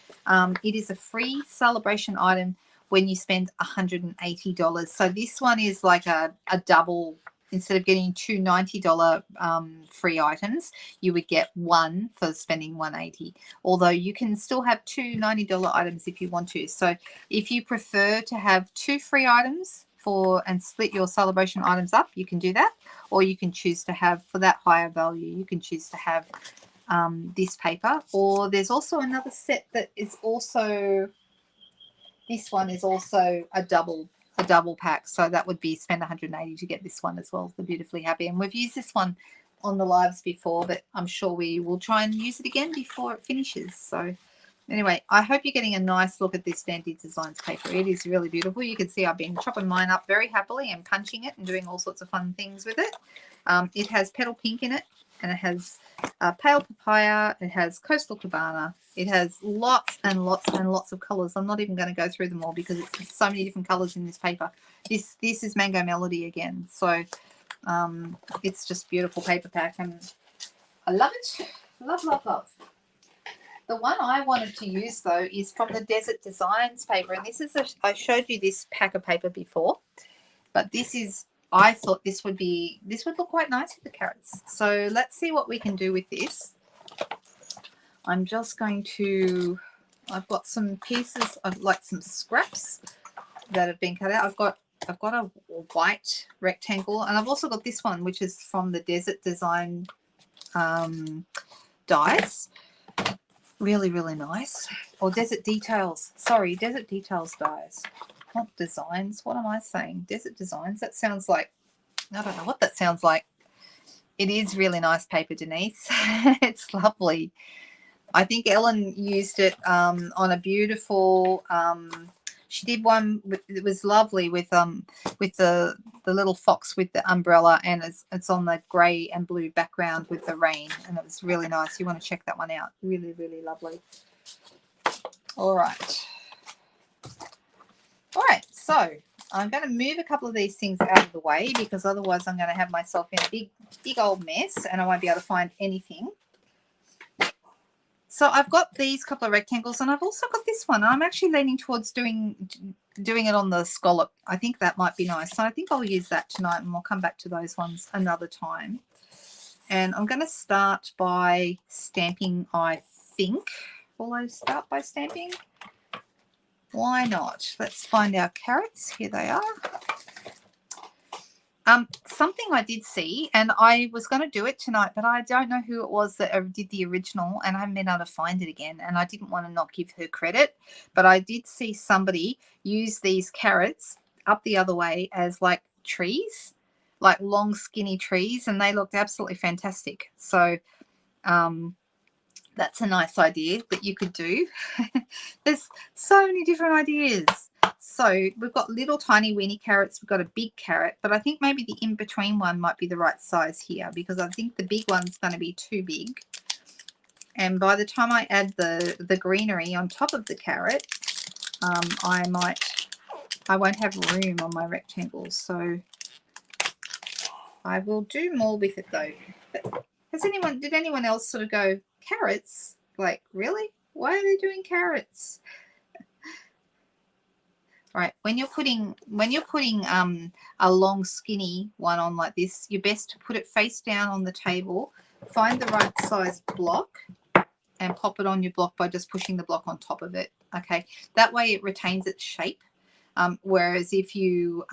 it is a free celebration item when you spend $180. So this one is like a double. Instead of getting two $90 free items, you would get one for spending $180. Although you can still have two $90 items if you want to. So if you prefer to have 2 free items and split your celebration items up, you can do that. Or you can choose to have, for that higher value, you can choose to have this paper. Or there's also another set that is also, this one is also a double pack, so that would be spend $180 to get this one as well, the Beautifully Happy. And we've used this one on the lives before, but I'm sure we will try and use it again before it finishes. So anyway, I hope you're getting a nice look at this Dandy Designs paper. It is really beautiful. You can see I've been chopping mine up very happily and punching it and doing all sorts of fun things with it. It has petal pink in it, and it has pale papaya. It has coastal cabana. It has lots and lots and lots of colors. I'm not even going to go through them all because it's so many different colors in this paper. This is Mango Melody again. So it's just beautiful paper pack, and I love it. Love, love, love. The one I wanted to use though is from the Desert Designs paper, and this is I showed you this pack of paper before, but this is, I thought this would look quite nice with the carrots. So let's see what we can do with this. I'm just going to, I've got some pieces of like some scraps that have been cut out. I've got a white rectangle, and I've also got this one, which is from the Desert Design dies. Really, really nice. Or Desert Details. Sorry, Desert Details dies. Not designs. What am I saying? Desert Designs. That sounds like, I don't know what that sounds like. It is really nice paper, Denise. It's lovely. I think Ellen used it on a beautiful, she did one, it was lovely with the little fox with the umbrella, and it's on the grey and blue background with the rain, and it was really nice. You want to check that one out. Really, really lovely. All right. All right, so I'm going to move a couple of these things out of the way because otherwise I'm going to have myself in a big old mess and I won't be able to find anything. So I've got these couple of rectangles, and I've also got this one. I'm actually leaning towards doing it on the scallop. I think that might be nice. So I think I'll use that tonight, and we'll come back to those ones another time. And I'm going to start by stamping, I think. Will I start by stamping? Why not? Let's find our carrots. Here they are. Something I did see, and I was going to do it tonight, but I don't know who it was that did the original, and I haven't been able to find it again, and I didn't want to not give her credit, but I did see somebody use these carrots up the other way as like trees, like long skinny trees, and they looked absolutely fantastic. So that's a nice idea that you could do. There's so many different ideas. So we've got little tiny weeny carrots. We've got a big carrot, but I think maybe the in-between one might be the right size here because I think the big one's going to be too big. And by the time I add the greenery on top of the carrot, I won't have room on my rectangles. So I will do more with it though. But did anyone else sort of go, carrots? Like, really? Why are they doing carrots? All right, when you're putting a long skinny one on like this, you're best to put it face down on the table, find the right size block and pop it on your block by just pushing the block on top of it. Okay, that way it retains its shape. Whereas if you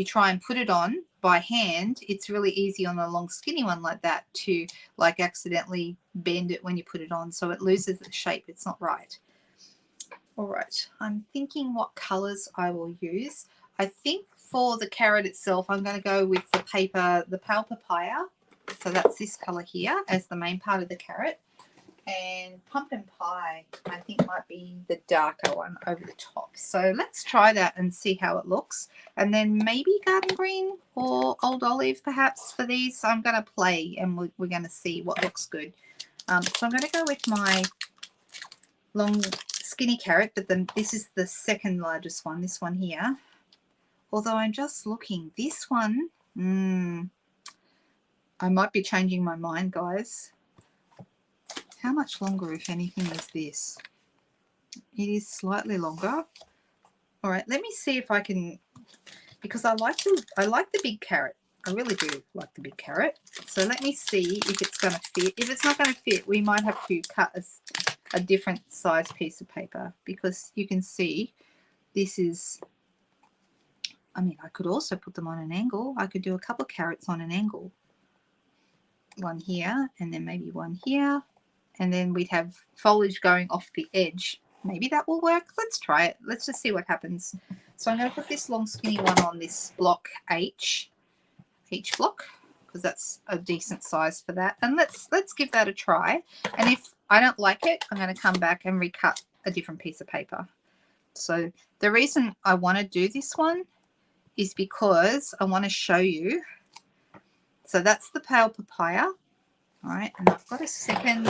try and put it on by hand, it's really easy on a long skinny one like that to like accidentally bend it when you put it on, so it loses its shape. It's not right. All right, I'm thinking what colors I will use. I think for the carrot itself, I'm going to go with the paper, the pale papaya. So that's this color here as the main part of the carrot. And pumpkin pie, I think, might be the darker one over the top. So let's try that and see how it looks. And then maybe garden green or old olive perhaps for these. So I'm going to play and we're going to see what looks good. So I'm going to go with my long skinny carrot, but then this is the second largest one, this one here. Although I'm just looking, this one, I might be changing my mind, guys. How much longer, if anything, is this? It is slightly longer. All right, let me see if I can, because I like the big carrot. I really do like the big carrot. So let me see if it's going to fit. If it's not going to fit, we might have to cut a different size piece of paper, because you can see this is, I mean, I could also put them on an angle. I could do a couple of carrots on an angle. One here and then maybe one here. And then we'd have foliage going off the edge. Maybe that will work. Let's try it. Let's just see what happens. So I'm going to put this long skinny one on this block H block, because that's a decent size for that. And let's give that a try. And if I don't like it, I'm going to come back and recut a different piece of paper. So the reason I want to do this one is because I want to show you. So that's the pale papaya. All right, and I've got a second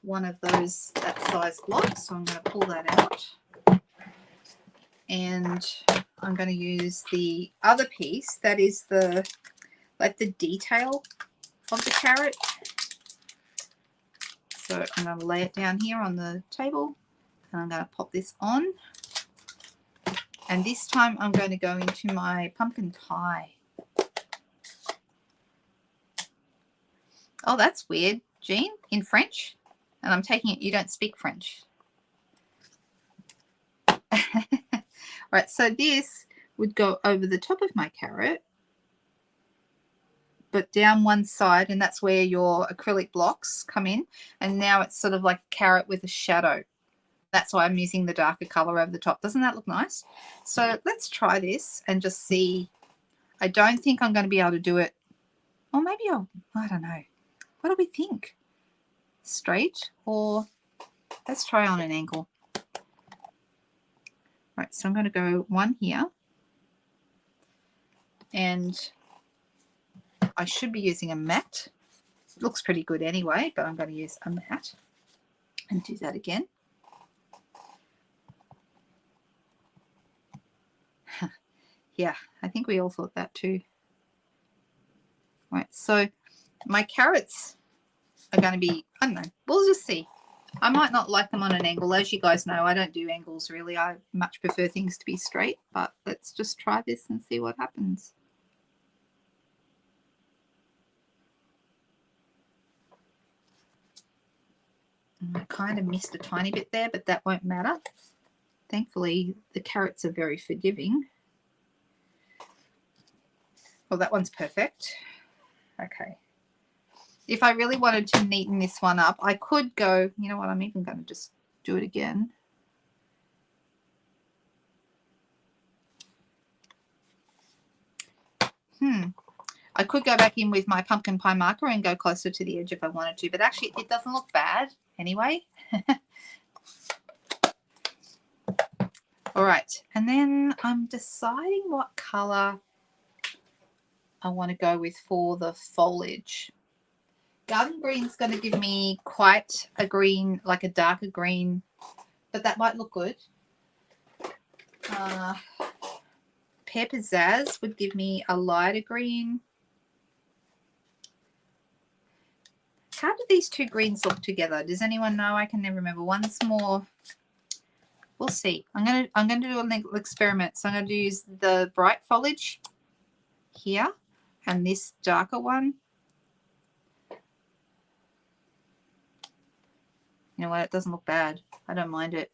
one of those, that size block, so I'm going to pull that out. And I'm going to use the other piece that is the detail of the carrot. So I'm going to lay it down here on the table and I'm going to pop this on. And this time I'm going to go into my pumpkin pie. Oh, that's weird, Jean, in French. And I'm taking it you don't speak French. Right, so this would go over the top of my carrot, but down one side, and that's where your acrylic blocks come in. And now it's sort of like a carrot with a shadow. That's why I'm using the darker color over the top. Doesn't that look nice? So let's try this and just see. I don't think I'm going to be able to do it. Or maybe I don't know. What do we think? Straight, or let's try on an angle. Right, so I'm going to go one here. And I should be using a mat. It looks pretty good anyway, but I'm going to use a mat and do that again. Yeah, I think we all thought that too. Right, so my carrots are going to be, I don't know, we'll just see. I might not like them on an angle. As you guys know, I don't do angles really. I much prefer things to be straight, but let's just try this and see what happens. And I kind of missed a tiny bit there, but that won't matter. Thankfully, the carrots are very forgiving. Well, that one's perfect. Okay. If I really wanted to neaten this one up, I could go, you know what, I'm even going to just do it again. I could go back in with my pumpkin pie marker and go closer to the edge if I wanted to, but actually it doesn't look bad anyway. All right, and then I'm deciding what color I want to go with for the foliage. Garden green's going to give me quite a green, like a darker green, but that might look good. Pear Pizzazz would give me a lighter green. How do these two greens look together? Does anyone know? I can never remember. One's more. We'll see. I'm gonna do a little experiment. So I'm gonna use the bright foliage here and this darker one. You know what? It doesn't look bad. I don't mind it.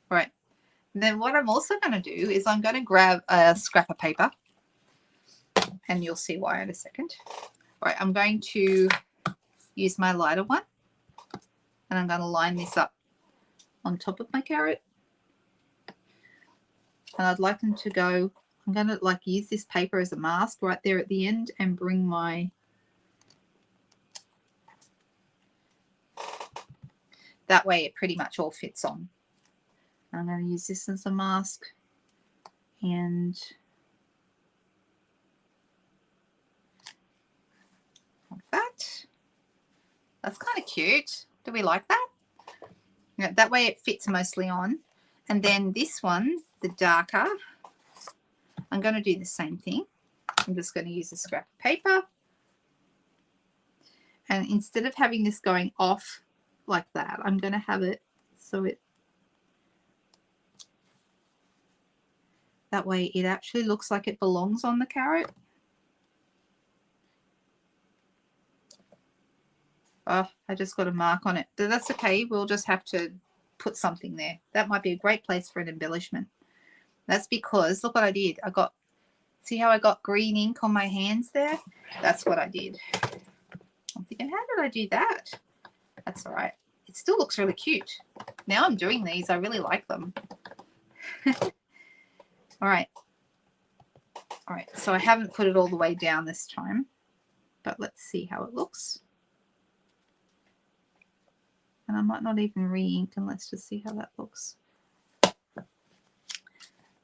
Right. And then what I'm also going to do is I'm going to grab a scrap of paper, and you'll see why in a second. All right, I'm going to use my lighter one, and I'm going to line this up on top of my carrot. And I'd like them to go, I'm going to like use this paper as a mask right there at the end and bring my, that way it pretty much all fits on. I'm going to use this as a mask, and like that. That's kind of cute. Do we like that? Yeah, that way it fits mostly on. And then this one, the darker, I'm going to do the same thing. I'm just going to use a scrap of paper. And instead of having this going off like that, I'm going to have it so it, that way it actually looks like it belongs on the carrot. Oh, I just got a mark on it. But that's okay. We'll just have to put something there. That might be a great place for an embellishment. That's because, look what I did. I got, see how I got green ink on my hands there? That's what I did. I'm thinking, how did I do that? That's all right. It still looks really cute. Now I'm doing these. I really like them. All right. All right. So I haven't put it all the way down this time, but let's see how it looks. And I might not even re-ink, and let's just see how that looks.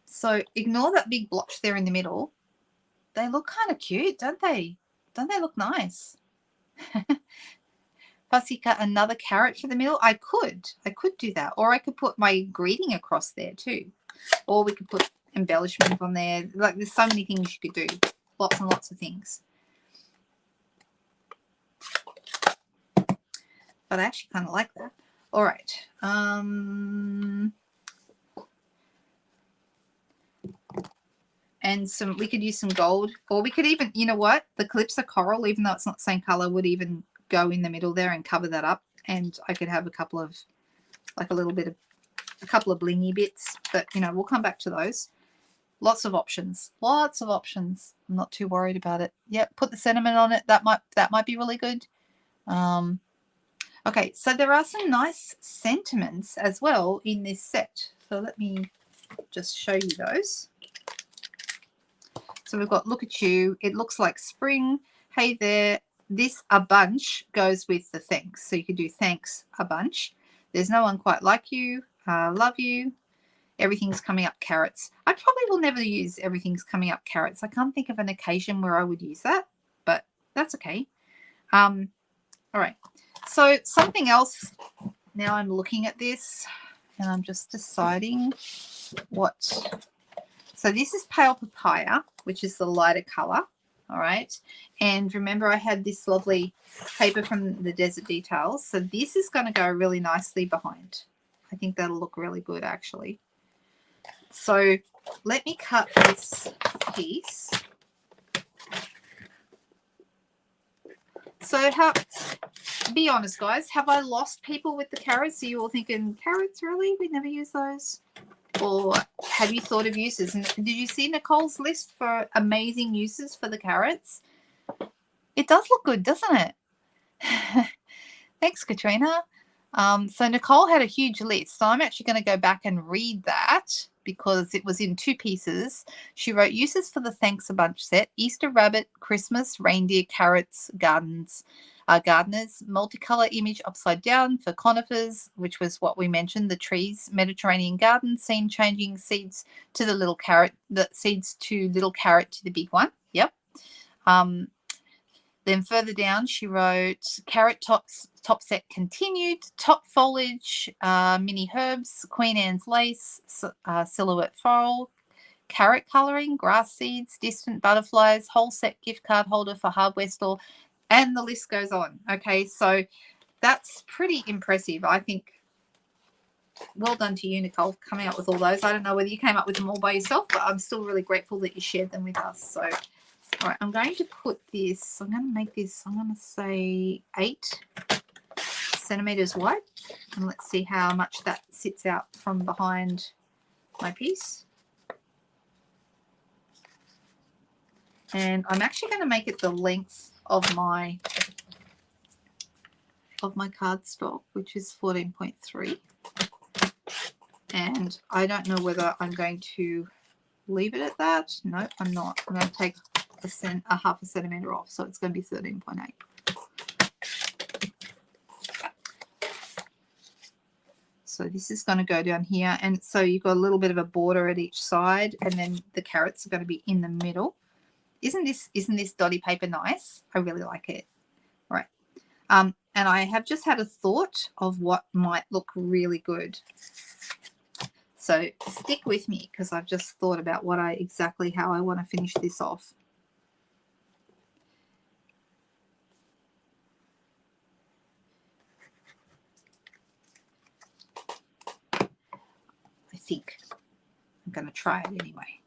So ignore that big blotch there in the middle. They look kind of cute, don't they? Don't they look nice? Fussy cut another carrot for the middle. I could do that, or I could put my greeting across there too, or we could put embellishment on there. Like, there's so many things you could do, lots and lots of things. But I actually kind of like that. All right. And some, we could use some gold, or we could even, you know what? The clips of coral, even though it's not the same color, would even go in the middle there and cover that up. And I could have a couple of, like a little bit of, a couple of blingy bits, but you know, we'll come back to those. Lots of options, lots of options. I'm not too worried about it. Yep, put the sentiment on it. That might be really good. Okay, so there are some nice sentiments as well in this set. So let me just show you those. So we've got look at you. It looks like spring. Hey there. This a bunch goes with the thanks. So you could do thanks a bunch. There's no one quite like you. Love you. Everything's coming up carrots. I probably will never use everything's coming up carrots. I can't think of an occasion where I would use that, but that's okay. All right. So something else. Now I'm looking at this and I'm just deciding what. So this is pale papaya, which is the lighter color. All right. And remember, I had this lovely paper from the Desert Details. So this is going to go really nicely behind. I think that'll look really good, actually. So let me cut this piece. So be honest, guys, have I lost people with the carrots? Are you all thinking, carrots, really? We never use those. Or have you thought of uses? And did you see Nicole's list for amazing uses for the carrots? It does look good, doesn't it? Thanks, Katrina. So Nicole had a huge list. So I'm actually going to go back and read that because it was in two pieces. She wrote uses for the Thanks a Bunch set: Easter rabbit, Christmas, reindeer, carrots, gardeners, multicolor image upside down for conifers, which was what we mentioned, the trees, Mediterranean garden, scene changing, seeds to the little carrot, the seeds to little carrot to the big one. Yep. Then further down, she wrote carrot top set continued, top foliage, mini herbs, Queen Anne's lace, silhouette floral, carrot colouring, grass seeds, distant butterflies, whole set gift card holder for hardware store, and the list goes on. Okay, so that's pretty impressive. I think well done to you, Nicole, coming up with all those. I don't know whether you came up with them all by yourself, but I'm still really grateful that you shared them with us. So all right, I'm going to put this, I'm going to make this, I'm going to say 8 centimeters wide, and let's see how much that sits out from behind my piece. And I'm actually going to make it the length of my cardstock, which is 14.3. And I don't know whether I'm going to leave it at that. No, I'm not. I'm going to take a half a centimeter off, so it's going to be 13.8. So this is going to go down here, and so you've got a little bit of a border at each side, and then the carrots are going to be in the middle. Isn't this dotty paper nice? I really like it. All right. And I have just had a thought of what might look really good. So stick with me, because I've just thought about exactly how I want to finish this off. I think I'm going to try it anyway.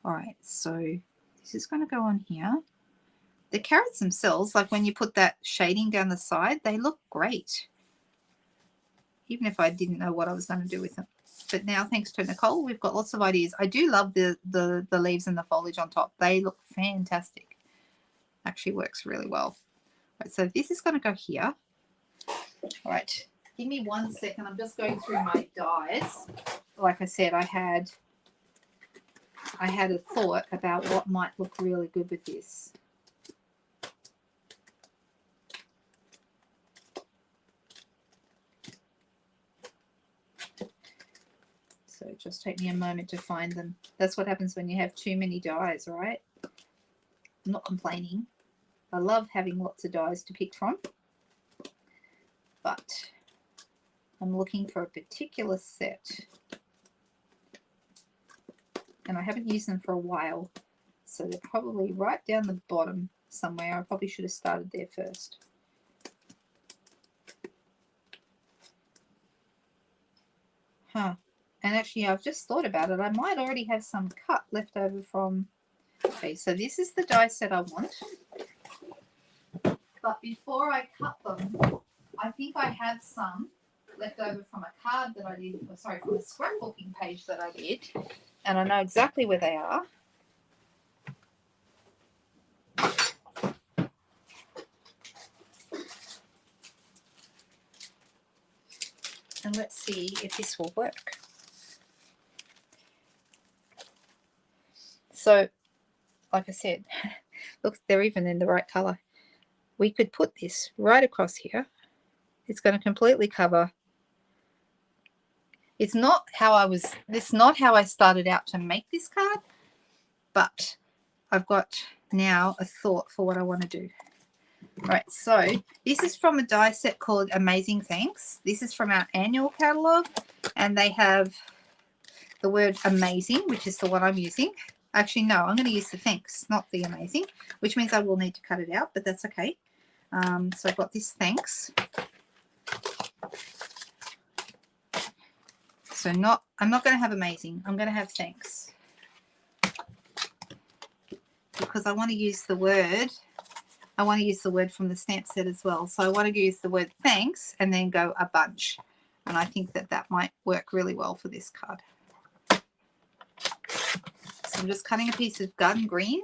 All right, so this is going to go on here. The carrots themselves, like when you put that shading down the side, they look great, even if I didn't know what I was going to do with them. But now, thanks to Nicole, we've got lots of ideas. I do love the leaves and the foliage on top. They look fantastic. Actually works really well. Right, so this is going to go here. All right, give me 1 second. I'm just going through my dies. Like I said, I had a thought about what might look really good with this. So just take me a moment to find them. That's what happens when you have too many dies, right? I'm not complaining. I love having lots of dies to pick from, but I'm looking for a particular set, and I haven't used them for a while, so they're probably right down the bottom somewhere. I probably should have started there first. Huh. And actually, I've just thought about it. I might already have some cut left over from... Okay, so this is the die set I want. But before I cut them, I think I have some left over from a card that I did, sorry, from a scrapbooking page that I did. And I know exactly where they are. And let's see if this will work. So, like I said, look, they're even in the right color. We could put this right across here. It's going to completely cover. It's not how I started out to make this card, but I've got now a thought for what I want to do. All right, so this is from a die set called Amazing Thanks. This is from our annual catalog, and they have the word amazing, which is the one I'm using. Actually, no, I'm going to use the thanks, not the amazing, which means I will need to cut it out, but that's okay. So I've got this thanks. So I'm not going to have amazing. I'm going to have thanks, because I want to use the word. I want to use the word from the stamp set as well. So I want to use the word thanks and then go a bunch. And I think that that might work really well for this card. So I'm just cutting a piece of garden green.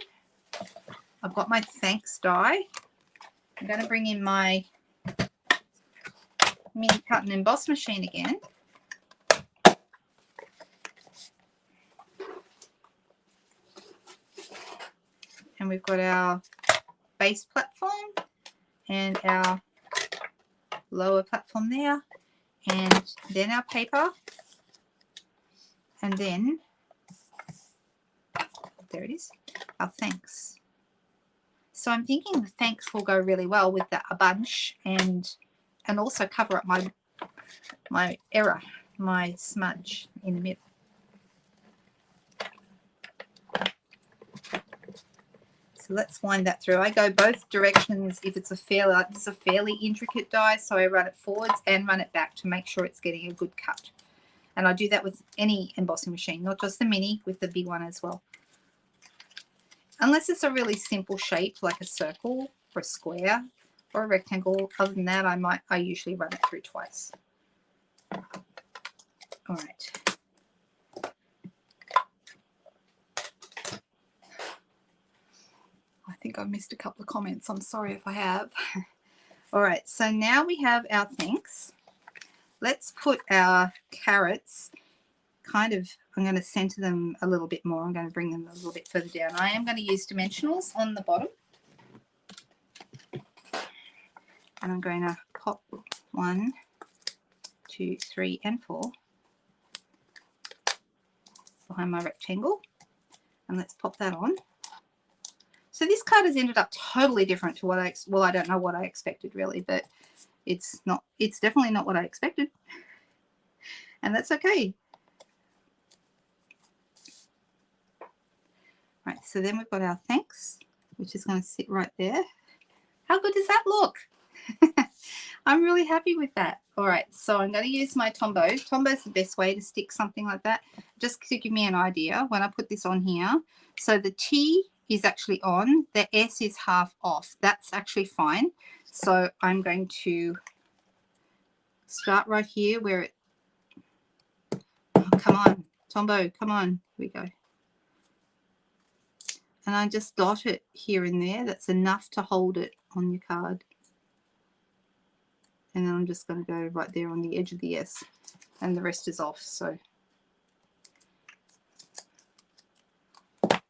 I've got my thanks die. I'm going to bring in my mini cut and emboss machine again. And we've got our base platform and our lower platform there, and then our paper, and then there it is, our thanks. So I'm thinking the thanks will go really well with a bunch, and also cover up my error, my smudge in the middle. So let's wind that through. I go both directions if it's a fairly intricate die, so I run it forwards and run it back to make sure it's getting a good cut. And I do that with any embossing machine, not just the mini, with the big one as well. Unless it's a really simple shape like a circle or a square or a rectangle. Other than that, I usually run it through twice. All right. I think I've missed a couple of comments. I'm sorry if I have. All right, so now we have our thanks. Let's put our carrots kind of, I'm going to center them a little bit more. I'm going to bring them a little bit further down. I am going to use dimensionals on the bottom. And I'm going to pop 1, 2, 3, and 4 behind my rectangle. And let's pop that on. So this card has ended up totally different to what I don't know what I expected really, but it's definitely not what I expected. And that's okay. Right, so then we've got our thanks, which is going to sit right there. How good does that look? I'm really happy with that. All right, so I'm going to use my Tombow. Tombow is the best way to stick something like that, just to give me an idea. When I put this on here, so the T is actually on, the S is half off. That's actually fine. So I'm going to start right here where it, oh, come on, Tombow, come on, here we go. And I just dot it here and there. That's enough to hold it on your card. And then I'm just going to go right there on the edge of the S, and the rest is off. So, and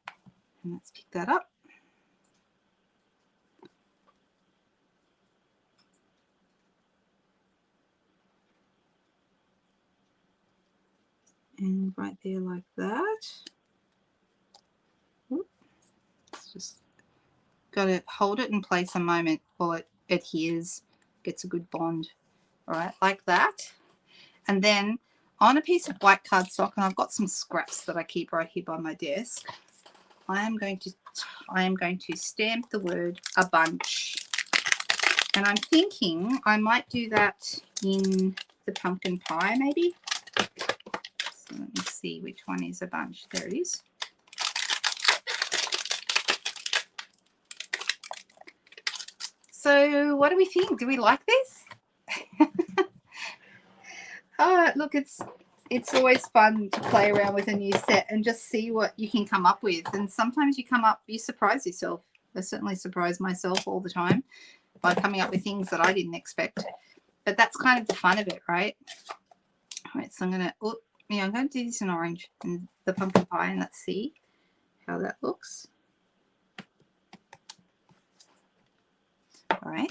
let's pick that up. And right there like that. It's just got to hold it in place a moment while it adheres, gets a good bond. All right, like that. And then on a piece of white cardstock, and I've got some scraps that I keep right here by my desk, I am going to stamp the word "a bunch." And I'm thinking I might do that in the pumpkin pie maybe. So let me see which one is a bunch. There it is. So what do we think? Do we like this? Oh, look, it's always fun to play around with a new set and just see what you can come up with. And sometimes you surprise yourself. I certainly surprise myself all the time by coming up with things that I didn't expect. But that's kind of the fun of it, right? All right, so I'm going to do this in orange and the pumpkin pie, and let's see how that looks. All right,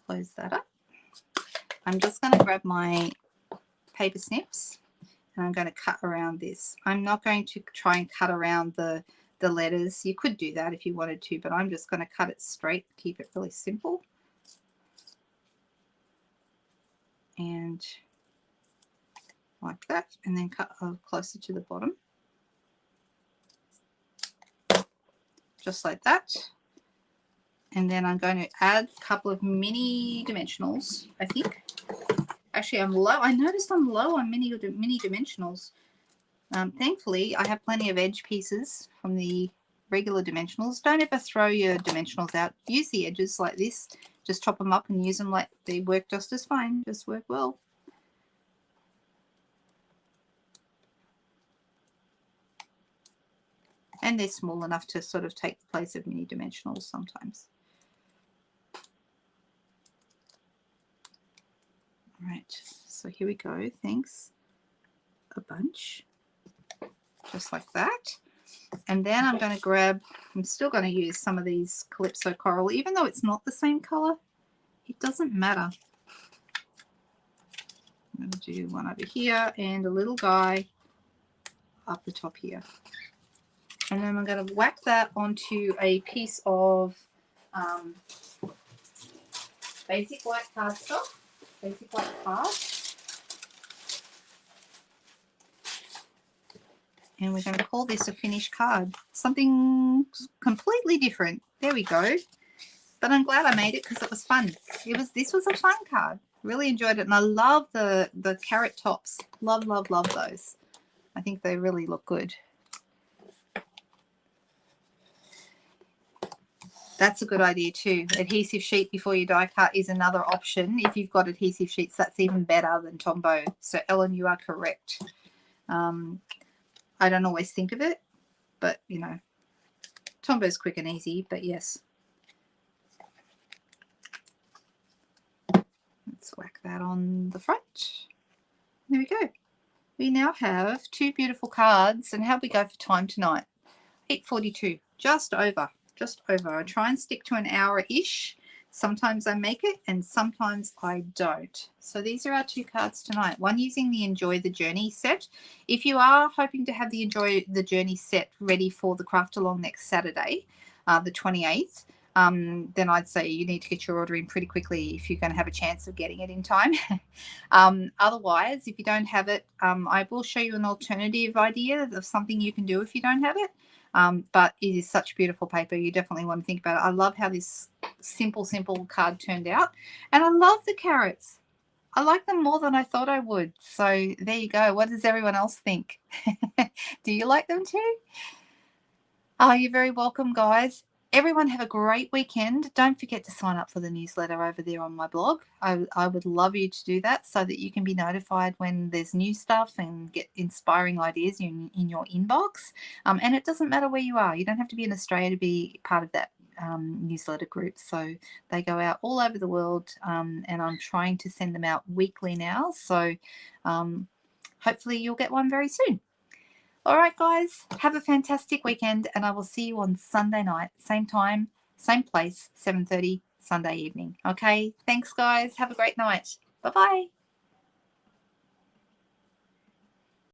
close that up. I'm just going to grab my paper snips and I'm going to cut around this. I'm not going to try and cut around the letters. You could do that if you wanted to, but I'm just going to cut it straight, keep it really simple. And like that, and then cut closer to the bottom. Just like that. And then I'm going to add a couple of mini dimensionals, I think. Actually, I'm low. I noticed I'm low on mini dimensionals. Thankfully, I have plenty of edge pieces from the regular dimensionals. Don't ever throw your dimensionals out. Use the edges like this. Just chop them up and use them like they work just as fine. Just work well. And they're small enough to sort of take the place of mini dimensionals sometimes. All right, so here we go. Thanks a bunch, just like that. And then I'm going to grab, I'm still going to use some of these Calypso Coral, even though it's not the same color, it doesn't matter. I'm going to do one over here and a little guy up the top here. And then I'm going to whack that onto a piece of basic white cardstock, basic white card. And we're going to call this a finished card. Something completely different. There we go. But I'm glad I made it because it was fun. This was a fun card. Really enjoyed it. And I love the carrot tops. Love, love, love those. I think they really look good. That's a good idea too. Adhesive sheet before you die cut is another option. If you've got adhesive sheets, that's even better than Tombow. So Ellen, you are correct. I don't always think of it, but you know, Tombow's quick and easy, but yes. Let's whack that on the front. There we go. We now have 2 beautiful cards. And how'd we go for time tonight? 8:42, just over. I try and stick to an hour-ish. Sometimes I make it and sometimes I don't. So these are our 2 cards tonight. One using the Enjoy the Journey set. If you are hoping to have the Enjoy the Journey set ready for the craft along next Saturday, the 28th, then I'd say you need to get your order in pretty quickly if you're going to have a chance of getting it in time. Otherwise, if you don't have it, I will show you an alternative idea of something you can do if you don't have it. But it is such beautiful paper. You definitely want to think about it. I love how this simple card turned out. And I love the carrots. I like them more than I thought I would. So there you go. What does everyone else think? Do you like them too? Oh, you're very welcome, guys. Everyone have a great weekend. Don't forget to sign up for the newsletter over there on my blog. I would love you to do that so that you can be notified when there's new stuff and get inspiring ideas in your inbox. And it doesn't matter where you are. You don't have to be in Australia to be part of that newsletter group. So they go out all over the world, and I'm trying to send them out weekly now. So hopefully you'll get one very soon. All right, guys, have a fantastic weekend, and I will see you on Sunday night, same time, same place, 7:30 Sunday evening. Okay, thanks, guys. Have a great night. Bye-bye.